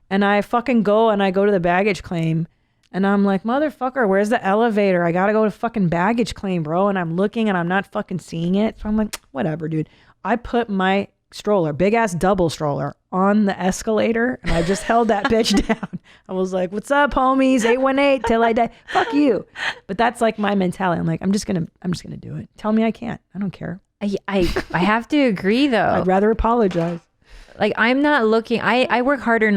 And I fucking go to the baggage claim, and I'm like, motherfucker, where's the elevator? I gotta go to fucking baggage claim, bro. And I'm looking and I'm not fucking seeing it. So I'm like, whatever, dude. I put my stroller, big ass double stroller, on the escalator, and I just held that bitch down. I was like, what's up, homies? 818 till I die. Fuck you. But that's like my mentality. I'm like, I'm just gonna do it. Tell me I can't. I don't care. I have to agree though. I'd rather apologize. Like, I'm not looking, I work harder,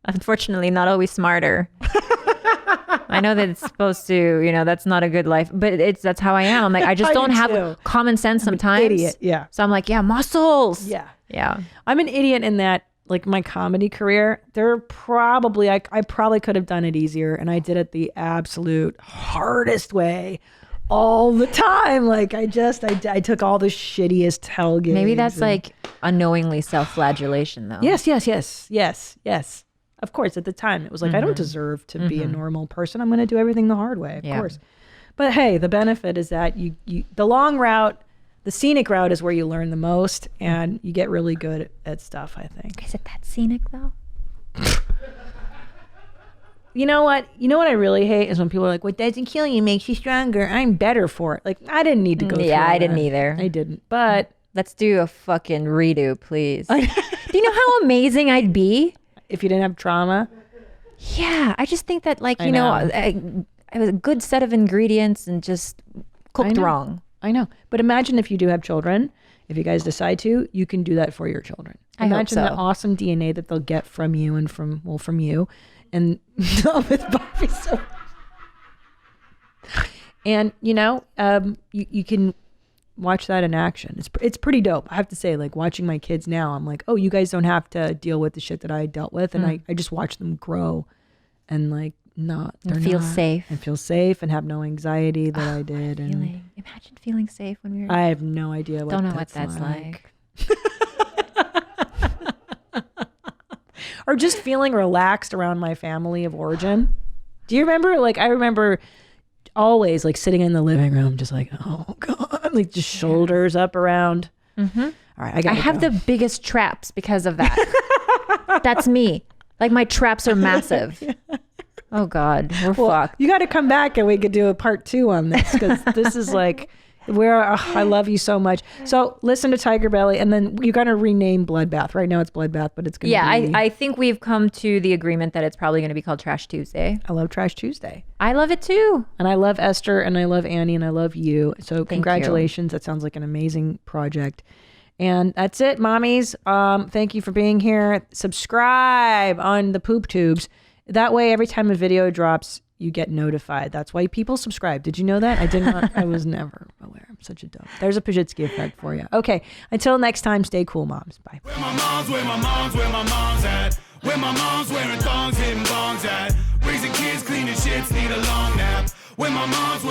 unfortunately, not always smarter. I know that it's supposed to, that's not a good life, but that's how I am. I'm like, I just don't have common sense sometimes. Idiot, yeah. So I'm like, yeah, muscles. Yeah. Yeah. I'm an idiot in that, like, my comedy career, I probably could have done it easier, and I did it the absolute hardest way all the time. Like, I took all the shittiest hell gigs. Maybe that's like unknowingly self-flagellation though. Yes. Of course, at the time, it was like, I don't deserve to be a normal person. I'm going to do everything the hard way, of course. But hey, the benefit is that you the long route, the scenic route is where you learn the most, and you get really good at stuff, I think. Is it that scenic though? You know what I really hate is when people are like, what doesn't kill you makes you stronger. I'm better for it. Like, I didn't need to go through Yeah, I that. didn't either. I didn't. But let's do a fucking redo, please. Do you know how amazing I'd be? If you didn't have trauma? Yeah, I just think that, like, I was a good set of ingredients and just cooked wrong. I know. But imagine if you do have children, if you guys decide to, you can do that for your children. I hope Imagine so. the awesome DNA that they'll get from you and from you. And with Bobby, and you can watch that in action. It's pretty dope. I have to say, like, watching my kids now, I'm like, oh, you guys don't have to deal with the shit that I dealt with, and I just watch them grow, and like feel safe and have no anxiety that I did. Imagine feeling safe when we were. I have no idea what. Don't know what that's like. Or just feeling relaxed around my family of origin. Do you remember? Like, I remember always, like, sitting in the living room, just like, oh God, like, just shoulders up around. Mm-hmm. All right, I have the biggest traps because of that. That's me. Like, my traps are massive. Yeah. Oh God, we're fucked. You got to come back and we could do a part 2 on this, because this is like, I love you so much. So listen to Tiger Belly, and then you're going to rename Bloodbath. Right now it's Bloodbath, but it's going to be... I think we've come to the agreement that it's probably going to be called Trash Tuesday. I love Trash Tuesday. I love it too. And I love Esther, and I love Annie, and I love you. So congratulations. That sounds like an amazing project. And that's it, mommies. Thank you for being here. Subscribe on the poop tubes. That way, every time a video drops, you get notified. That's why people subscribe. Did you know that? I was never aware. I'm such a dope. There's a Pajitsky effect for you. Okay. Until next time, stay cool, moms. Bye. Where my mom's at? Where my mom's wearing thongs, hitting bongs at? Raising kids, cleaning shits, need a long nap. Where my mom's